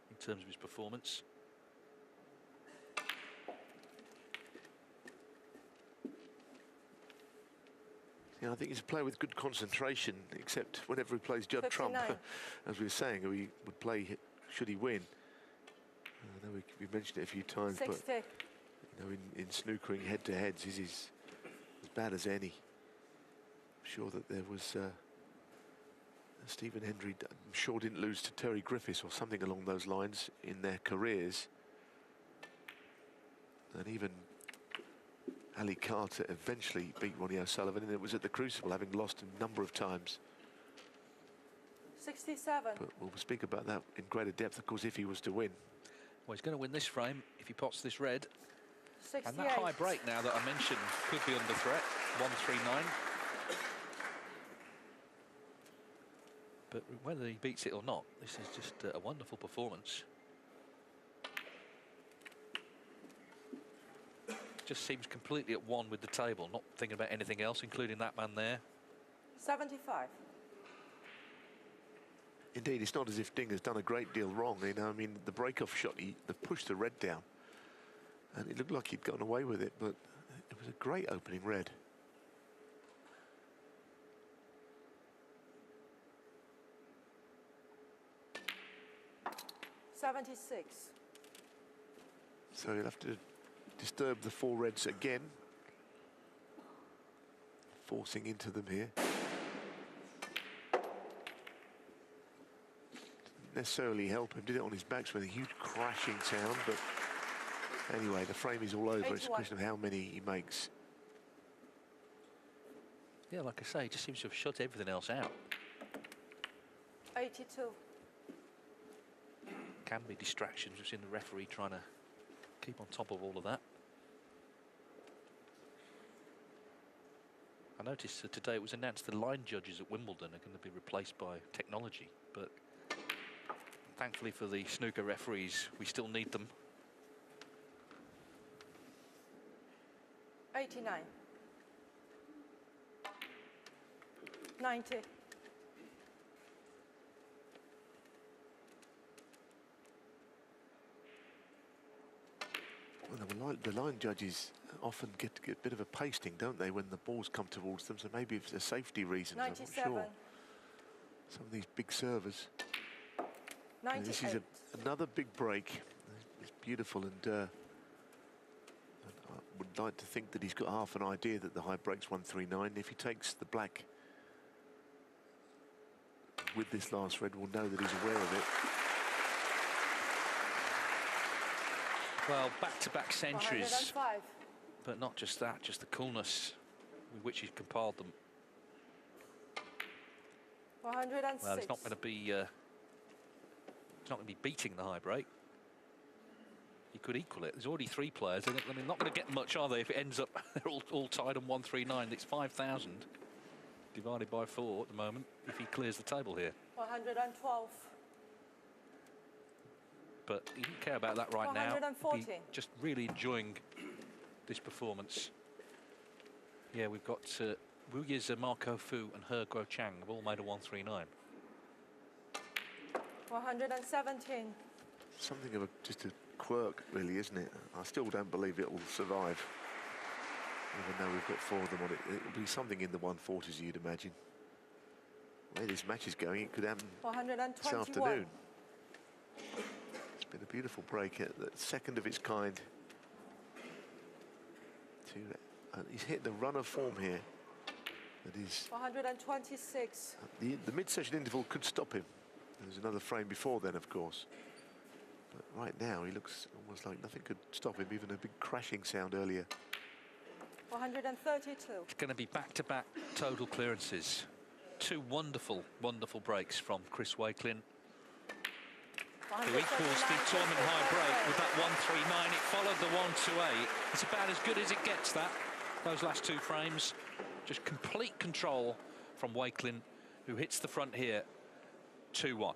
in terms of his performance. Yeah, I think he's a player with good concentration, except whenever he plays Judd 59. Trump, as we were saying, he would play should he win. I know we mentioned it a few times, 60. but you know, in snookering head-to-heads, he's as bad as any. I'm sure that there was Stephen Hendry, I'm sure, didn't lose to Terry Griffiths or something along those lines in their careers. And even Ali Carter eventually beat Ronnie O'Sullivan, and it was at the Crucible, having lost a number of times. 67. But we'll speak about that in greater depth, of course, if he was to win. Well, he's going to win this frame if he pots this red. 68. And that high break now that I mentioned could be under threat, 139. But whether he beats it or not, this is just a wonderful performance. Just seems completely at one with the table, not thinking about anything else, including that man there. 75. Indeed, it's not as if Ding has done a great deal wrong. You know, I mean, the break-off shot, he pushed the red down, and it looked like he'd gotten away with it, but it was a great opening red. $76. So he'll have to disturb the four reds again, forcing into them here. Didn't necessarily help him, did it on his backswing, a huge crashing sound, but anyway, the frame is all over. 81. It's a question of how many he makes. Yeah, like I say, he just seems to have shut everything else out. 82. Can be distractions. We've seen the referee trying to keep on top of all of that. I noticed that today it was announced the line judges at Wimbledon are going to be replaced by technology, but thankfully for the snooker referees, we still need them. 89. 90. Well, the line judges often get a bit of a pasting, don't they, when the balls come towards them? So maybe it's a safety reason. I'm not 97. sure. Some of these big servers. 98. This is another big break. It's beautiful, and I would like to think that he's got half an idea that the high break's 139. If he takes the black with this last red, we'll know that he's aware of it. Well, back-to-back centuries, 105. but not just that, just the coolness with which he's compiled them. 106. Well, it's not going to be. It's not going to be beating the high break. He could equal it. There's already three players. They're not going to get much, are they? If it ends up they're all tied on 139, it's 5,000 divided by 4 at the moment. If he clears the table here. 112. But he didn't care about that right now. 114. He'd be just really enjoying this performance. Yeah, we've got Wu Yi's Marco Fu and He Guo Chang have all made a 139. 117. Something of just a quirk, really, isn't it? I still don't believe it will survive. Even though we've got 4 of them on it, it'll be something in the 140s, you'd imagine. The way this match is going, it could happen this afternoon. It's been a beautiful break, the second of its kind. He's hit the run of form here. That is 126. the mid-session interval could stop him. There's another frame before then, of course. But right now, he looks almost like nothing could stop him, even a big crashing sound earlier. 132. It's going to be back-to-back total clearances. 2 wonderful, wonderful breaks from Chris Wakelin, who equals the tournament high break with that 139. It followed the 128. It's about as good as it gets, that. Those last 2 frames. Just complete control from Wakelin, who hits the front here, 2-1.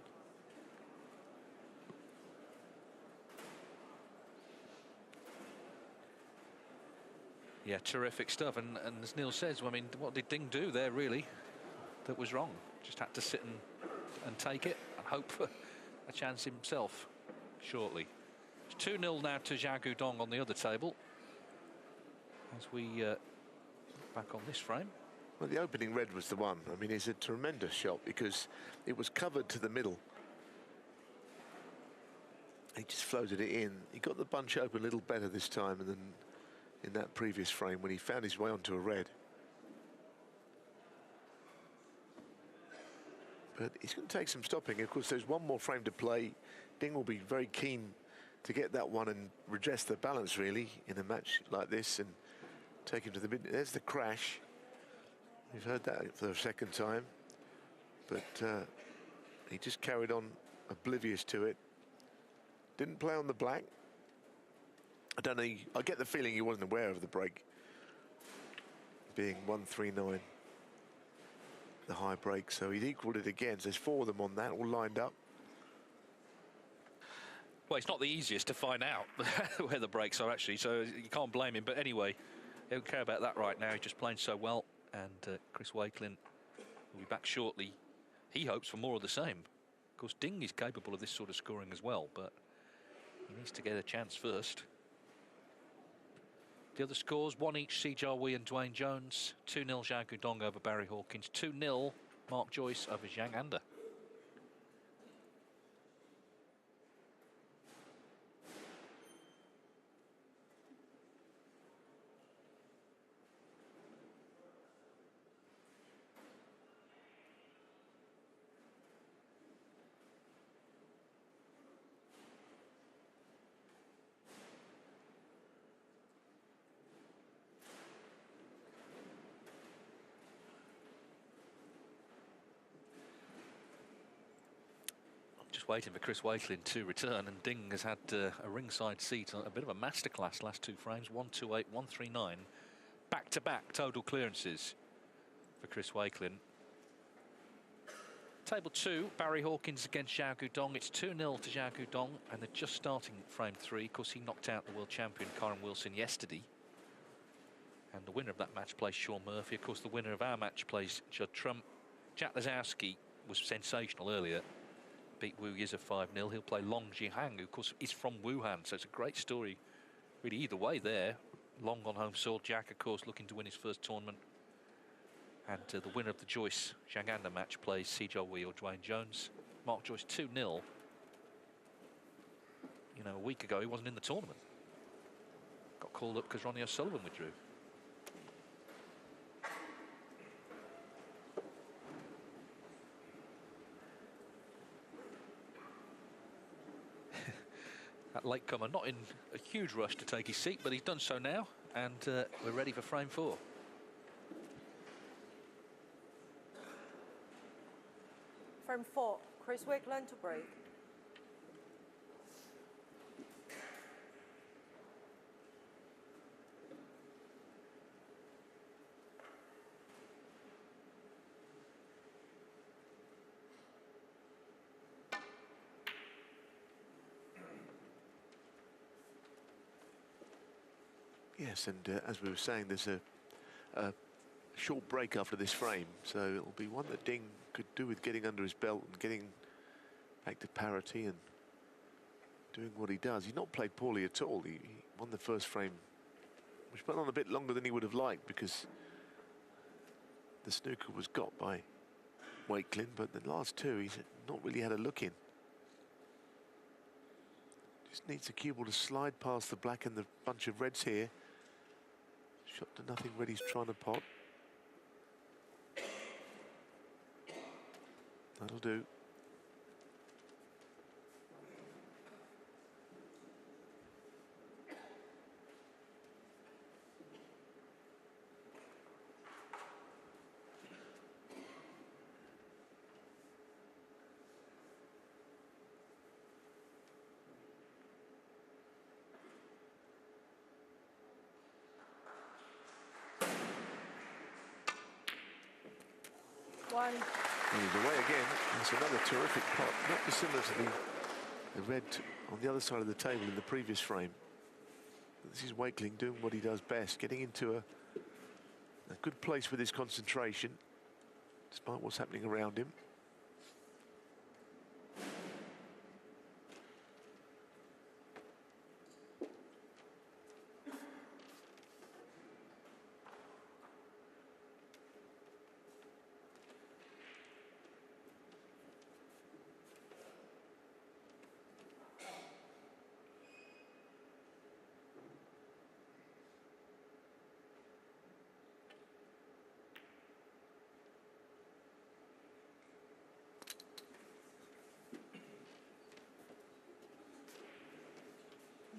Yeah, terrific stuff. And as Neil says, I mean, what did Ding do there, really, that was wrong? Just had to sit and take it and hope for a chance himself shortly. It's 2-0 now to Zhao Gudong on the other table. As we back on this frame. Well, the opening red was the one. I mean, it's a tremendous shot because it was covered to the middle. He just floated it in. He got the bunch open a little better this time than in that previous frame when he found his way onto a red. But it's going to take some stopping. Of course, there's one more frame to play. Ding will be very keen to get that one and redress the balance, really, in a match like this and take him to the mid. There's the crash. We've heard that for the second time. But he just carried on, oblivious to it. Didn't play on the black. I don't know, I get the feeling he wasn't aware of the break being 139, the high break, so he'd equalled it again. So there's 4 of them on that, all lined up. Well, it's not the easiest to find out where the breaks are, actually, so you can't blame him. But anyway, he don't care about that right now. He's just playing so well, and Chris Wakelin will be back shortly. He hopes for more of the same. Of course, Ding is capable of this sort of scoring as well, but he needs to get a chance first. The other scores, 1 each, Si Junhui and Dwayne Jones. 2-0 Zhao Guodong over Barry Hawkins. 2-0 Mark Joyce over Zhang Anda. Just waiting for Chris Wakelin to return, and Ding has had a ringside seat, a bit of a masterclass last 2 frames. 128, 139, back-to-back total clearances for Chris Wakelin. Table 2, Barry Hawkins against Zhao Guodong. It's 2-0 to Zhao Guodong, and they're just starting frame 3. Of course, he knocked out the world champion Kyron Wilson yesterday, and the winner of that match plays Sean Murphy. Of course, the winner of our match plays Judd Trump. Jack Lazowski was sensational earlier, beat Wu Yiza 5-0. He'll play Long Jihang, who of course is from Wuhan, so it's a great story really either way there. Long on home soil, Jack of course looking to win his first tournament, and the winner of the Joyce Zhang Anda match plays Si Junhui or Dwayne Jones. Mark Joyce 2-0. You know, a week ago he wasn't in the tournament, got called up because Ronnie O'Sullivan withdrew. That latecomer not in a huge rush to take his seat, but he's done so now, and we're ready for frame 4. Frame 4, Chris Wakelin to break. Yes, and as we were saying, there's a short break after this frame, so it'll be one that Ding could do with getting under his belt and getting back to parity and doing what he does. He's not played poorly at all. He won the first frame, which went on a bit longer than he would have liked because the snooker was got by Wakelin, but the last 2 he's not really had a look in. Just needs the cue ball to slide past the black and the bunch of reds here. Shot to nothing, Reddy's trying to pot. That'll do. One. And he's away again. It's another terrific pot, not dissimilar to the red on the other side of the table in the previous frame. But this is Wakelin doing what he does best, getting into a good place with his concentration, despite what's happening around him.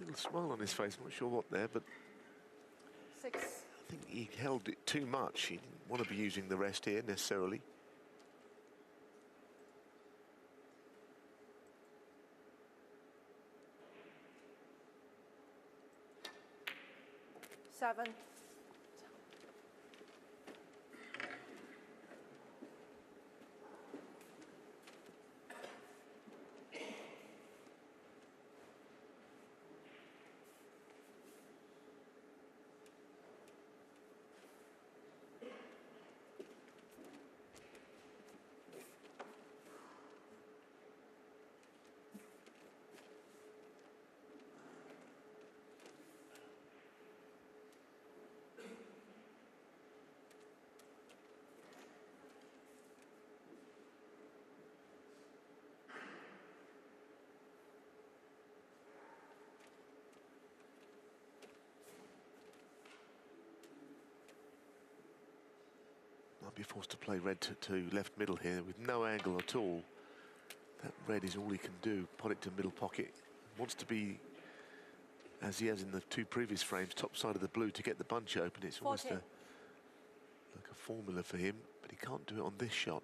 Little smile on his face, I'm not sure what there, but 6. I think he held it too much. He didn't want to be using the rest here necessarily. 7. Might be forced to play red to left middle here with no angle at all. That red is all he can do. Pot it to middle pocket. Wants to be, as he has in the 2 previous frames, top side of the blue to get the bunch open. It's almost like a formula for him, but he can't do it on this shot.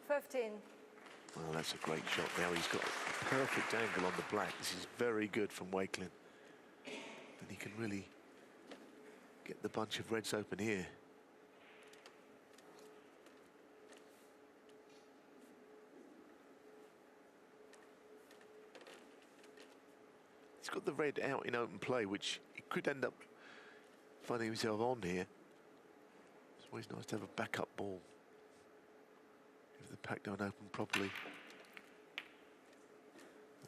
15. Well, that's a great shot now. He's got a perfect angle on the black. This is very good from Wakelin. And he can really get the bunch of reds open here. He's got the red out in open play, which he could end up finding himself on here. It's always nice to have a backup ball if the pack don't open properly.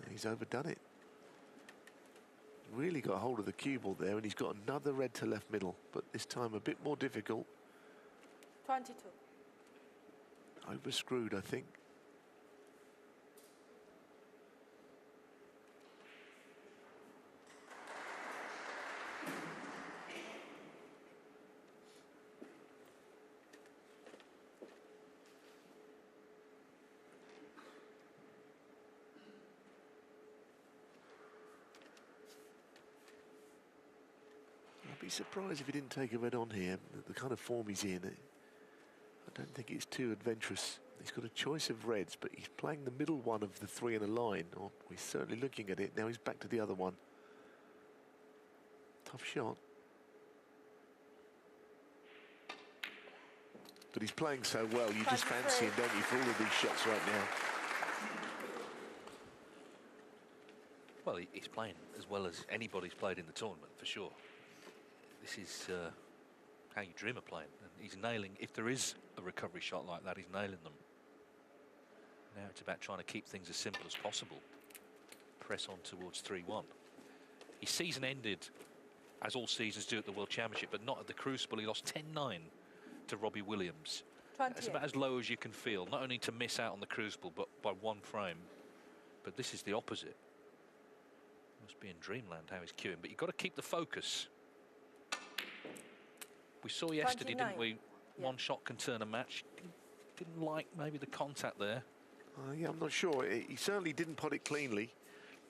And he's overdone it. Really got hold of the cue ball there, and he's got another red to left middle, but this time a bit more difficult. 22. Over screwed, I think. I'd be surprised if he didn't take a red on here. The kind of form he's in, I don't think it's too adventurous. He's got a choice of reds, but he's playing the middle one of the 3 in a line, or he's certainly looking at it. Now he's back to the other one. Tough shot. But he's playing so well, you just fancy him, don't you, for all of these shots right now. Well, he's playing as well as anybody's played in the tournament, for sure. This is how you dream of playing. And he's nailing, if there is a recovery shot like that, he's nailing them. Now it's about trying to keep things as simple as possible. Press on towards 3-1. His season ended, as all seasons do at the World Championship, but not at the Crucible. He lost 10-9 to Robbie Williams. 28. That's about as low as you can feel, not only to miss out on the Crucible, but by 1 frame. But this is the opposite. Must be in dreamland how he's queuing, but you've got to keep the focus. We saw yesterday, 29. didn't we? Yeah. 1 shot can turn a match. Didn't like maybe the contact there. Yeah, I'm not sure. He certainly didn't pot it cleanly,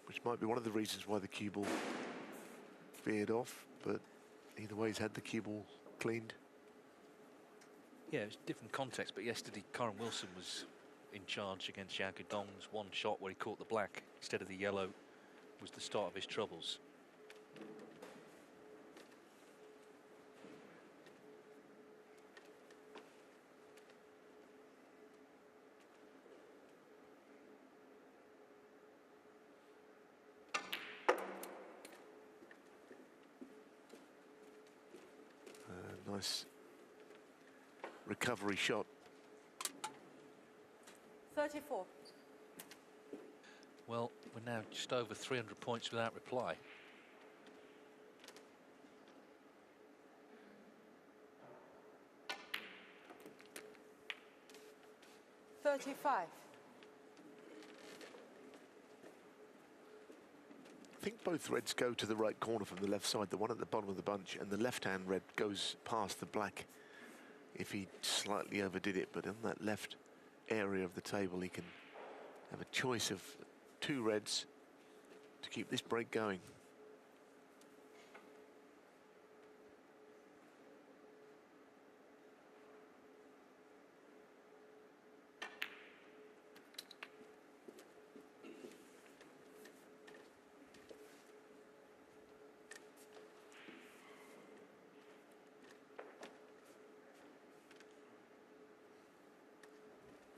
which might be one of the reasons why the cue ball veered off. But either way, he's had the cue ball cleaned. Yeah, it's different context, but yesterday Corin Wilson was in charge against Xiao Guidong's 1 shot where he caught the black instead of the yellow was the start of his troubles. Nice recovery shot. 34. Well, we're now just over 300 points without reply. $35. I think both reds go to the right corner from the left side, the one at the bottom of the bunch, and the left-hand red goes past the black if he slightly overdid it. But in that left area of the table, he can have a choice of 2 reds to keep this break going.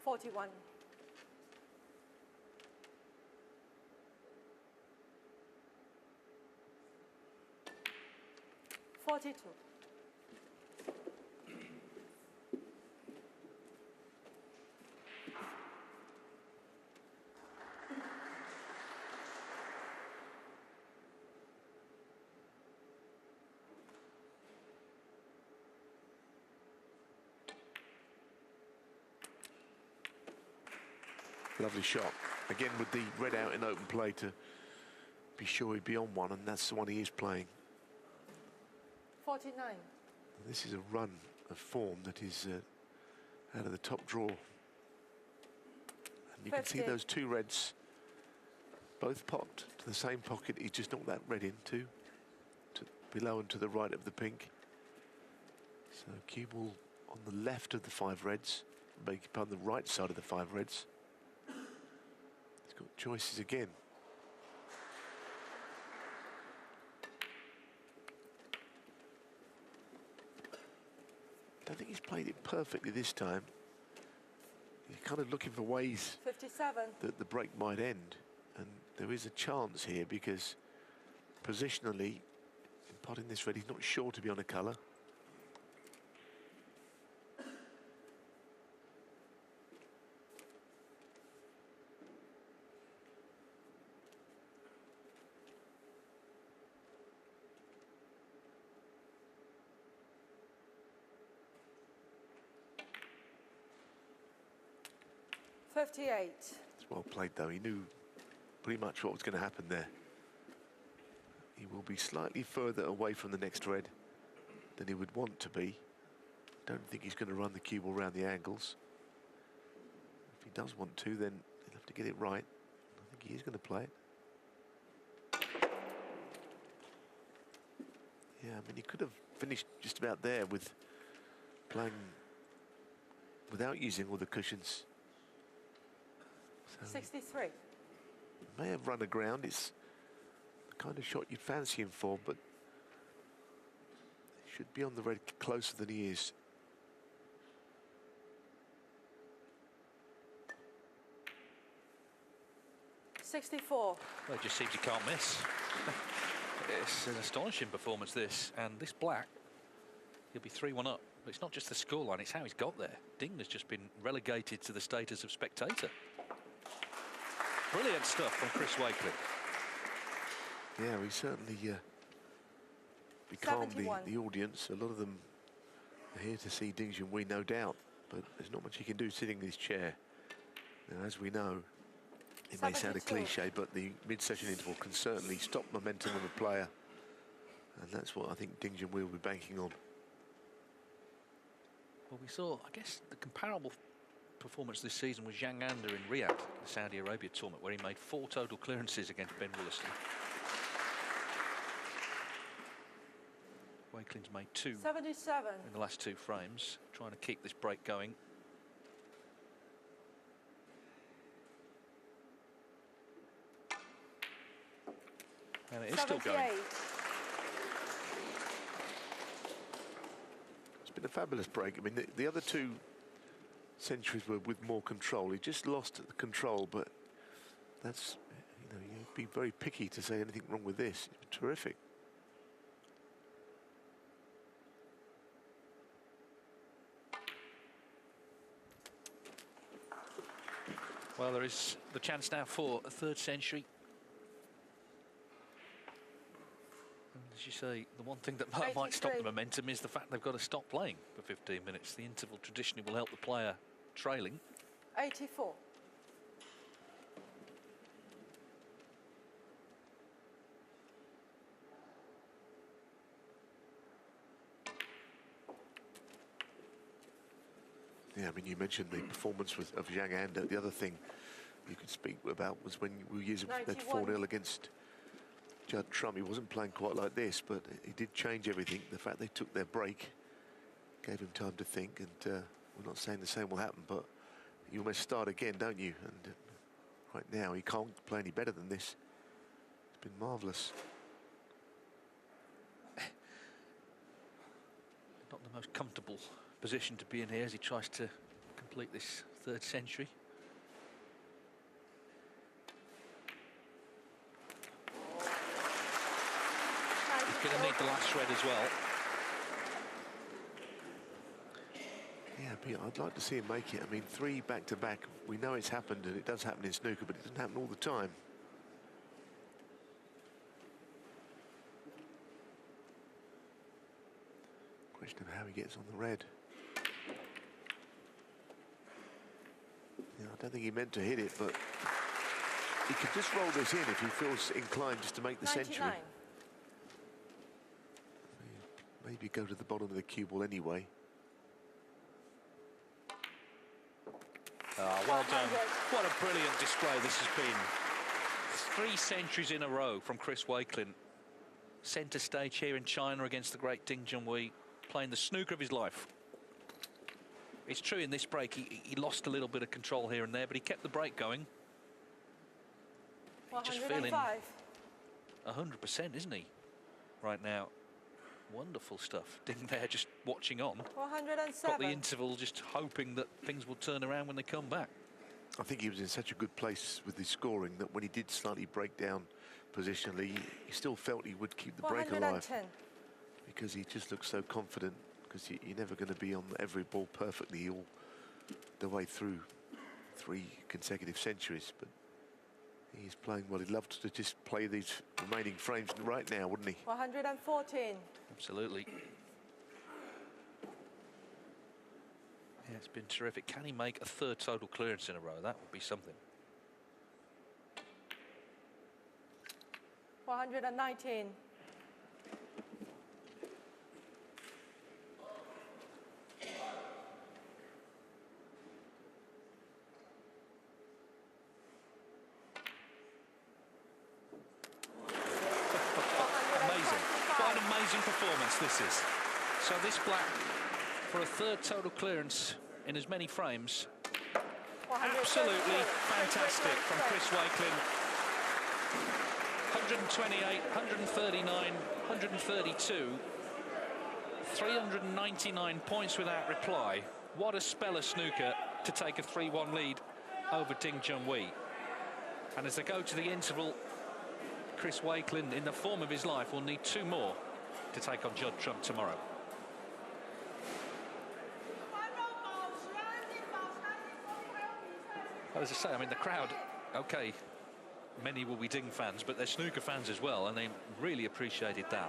41. 42. Lovely shot. Again with the red out in open play to be sure he'd be on one, and that's the one he is playing. 49. This is a run of form that is out of the top drawer. And you 50. can see those two reds both popped to the same pocket. He just knocked that red into below and to the right of the pink. So cue ball on the left of the five reds, beg your pardon, the right side of the five reds. He's got choices again. I don't think he's played it perfectly this time. He's kind of looking for ways 57. that the break might end, and there is a chance here because positionally, in potting this red, he's not sure to be on a colour. It's well played, though. He knew pretty much what was going to happen there. He will be slightly further away from the next red than he would want to be. Don't think he's going to run the cue ball around the angles. If he does want to, then he'll have to get it right. I think he is going to play it. Yeah, I mean, he could have finished just about there with playing without using all the cushions. So 63. may have run aground. It's the kind of shot you'd fancy him for, but he should be on the red closer than he is. Well, it just seems he can't miss. It's an astonishing performance, this, and this black, he'll be 3-1 up. But it's not just the scoreline, it's how he's got there. Ding has just been relegated to the status of spectator. Brilliant stuff from Chris Wakelin. Yeah, we certainly becalmed the audience. A lot of them are here to see Ding Junhui, no doubt, but there's not much he can do sitting in his chair. Now, as we know, it may sound a cliche, but the mid-session interval can certainly stop momentum of a player, and that's what I think Ding Junhui will be banking on. Well, we saw, I guess, the comparable performance this season was Zhang Anda in Riyadh, the Saudi Arabia tournament, where he made 4 total clearances against Ben Wollaston. Wakelin's made 2 77. in the last 2 frames, trying to keep this break going. And it is still going. It's been a fabulous break. I mean, the other 2 centuries were with more control. He just lost the control, but that's, you know, you'd be very picky to say anything wrong with this. It's terrific. Well, there is the chance now for a 3rd century. And as you say, the one thing that might stop the momentum is the fact they've got to stop playing for 15 minutes. The interval traditionally will help the player trailing. 84. Yeah, I mean, you mentioned the performance of Zhang Anda. The other thing you could speak about was when we used that 4-0 against Judd Trump. He wasn't playing quite like this, but he did change everything. The fact they took their break gave him time to think, and we're not saying the same will happen, but you almost start again, don't you? And right now, he can't play any better than this. It's been marvellous. Not the most comfortable position to be in here as he tries to complete this third century. He's going to need the last shred as well. Yeah, but I'd like to see him make it. I mean, 3 back-to-back, we know it's happened, and it does happen in snooker, but it doesn't happen all the time. Question of how he gets on the red. Yeah, I don't think he meant to hit it, but he could just roll this in if he feels inclined just to make the 99. century. Maybe go to the bottom of the cue ball anyway. Oh, well done. What a brilliant display this has been. 3 centuries in a row from Chris Wakelin. Centre stage here in China against the great Ding Junhui, playing the snooker of his life. It's true in this break he lost a little bit of control here and there, but he kept the break going. Just feeling 100%, isn't he? Right now. Wonderful stuff. Ding there just watching on. 107. Got the interval just hoping that things will turn around when they come back. I think he was in such a good place with his scoring that when he did slightly break down positionally, he still felt he would keep the break alive. Because he just looks so confident, because you're never going to be on every ball perfectly all the way through 3 consecutive centuries. But he's playing well. He'd love to just play these remaining frames right now, wouldn't he? 114. Absolutely. Yeah, it's been terrific. Can he make a 3rd total clearance in a row? That would be something. 119. Performance this is. So this black for a 3rd total clearance in as many frames. Absolutely fantastic from Chris Wakelin. 128, 139, 132. 399 points without reply. What a spell of snooker to take a 3-1 lead over Ding Junhui. And as they go to the interval, Chris Wakelin, in the form of his life, will need 2 more to take on Judd Trump tomorrow. Well, as I say, I mean, the crowd, okay, many will be Ding fans, but they're snooker fans as well, and they really appreciated that.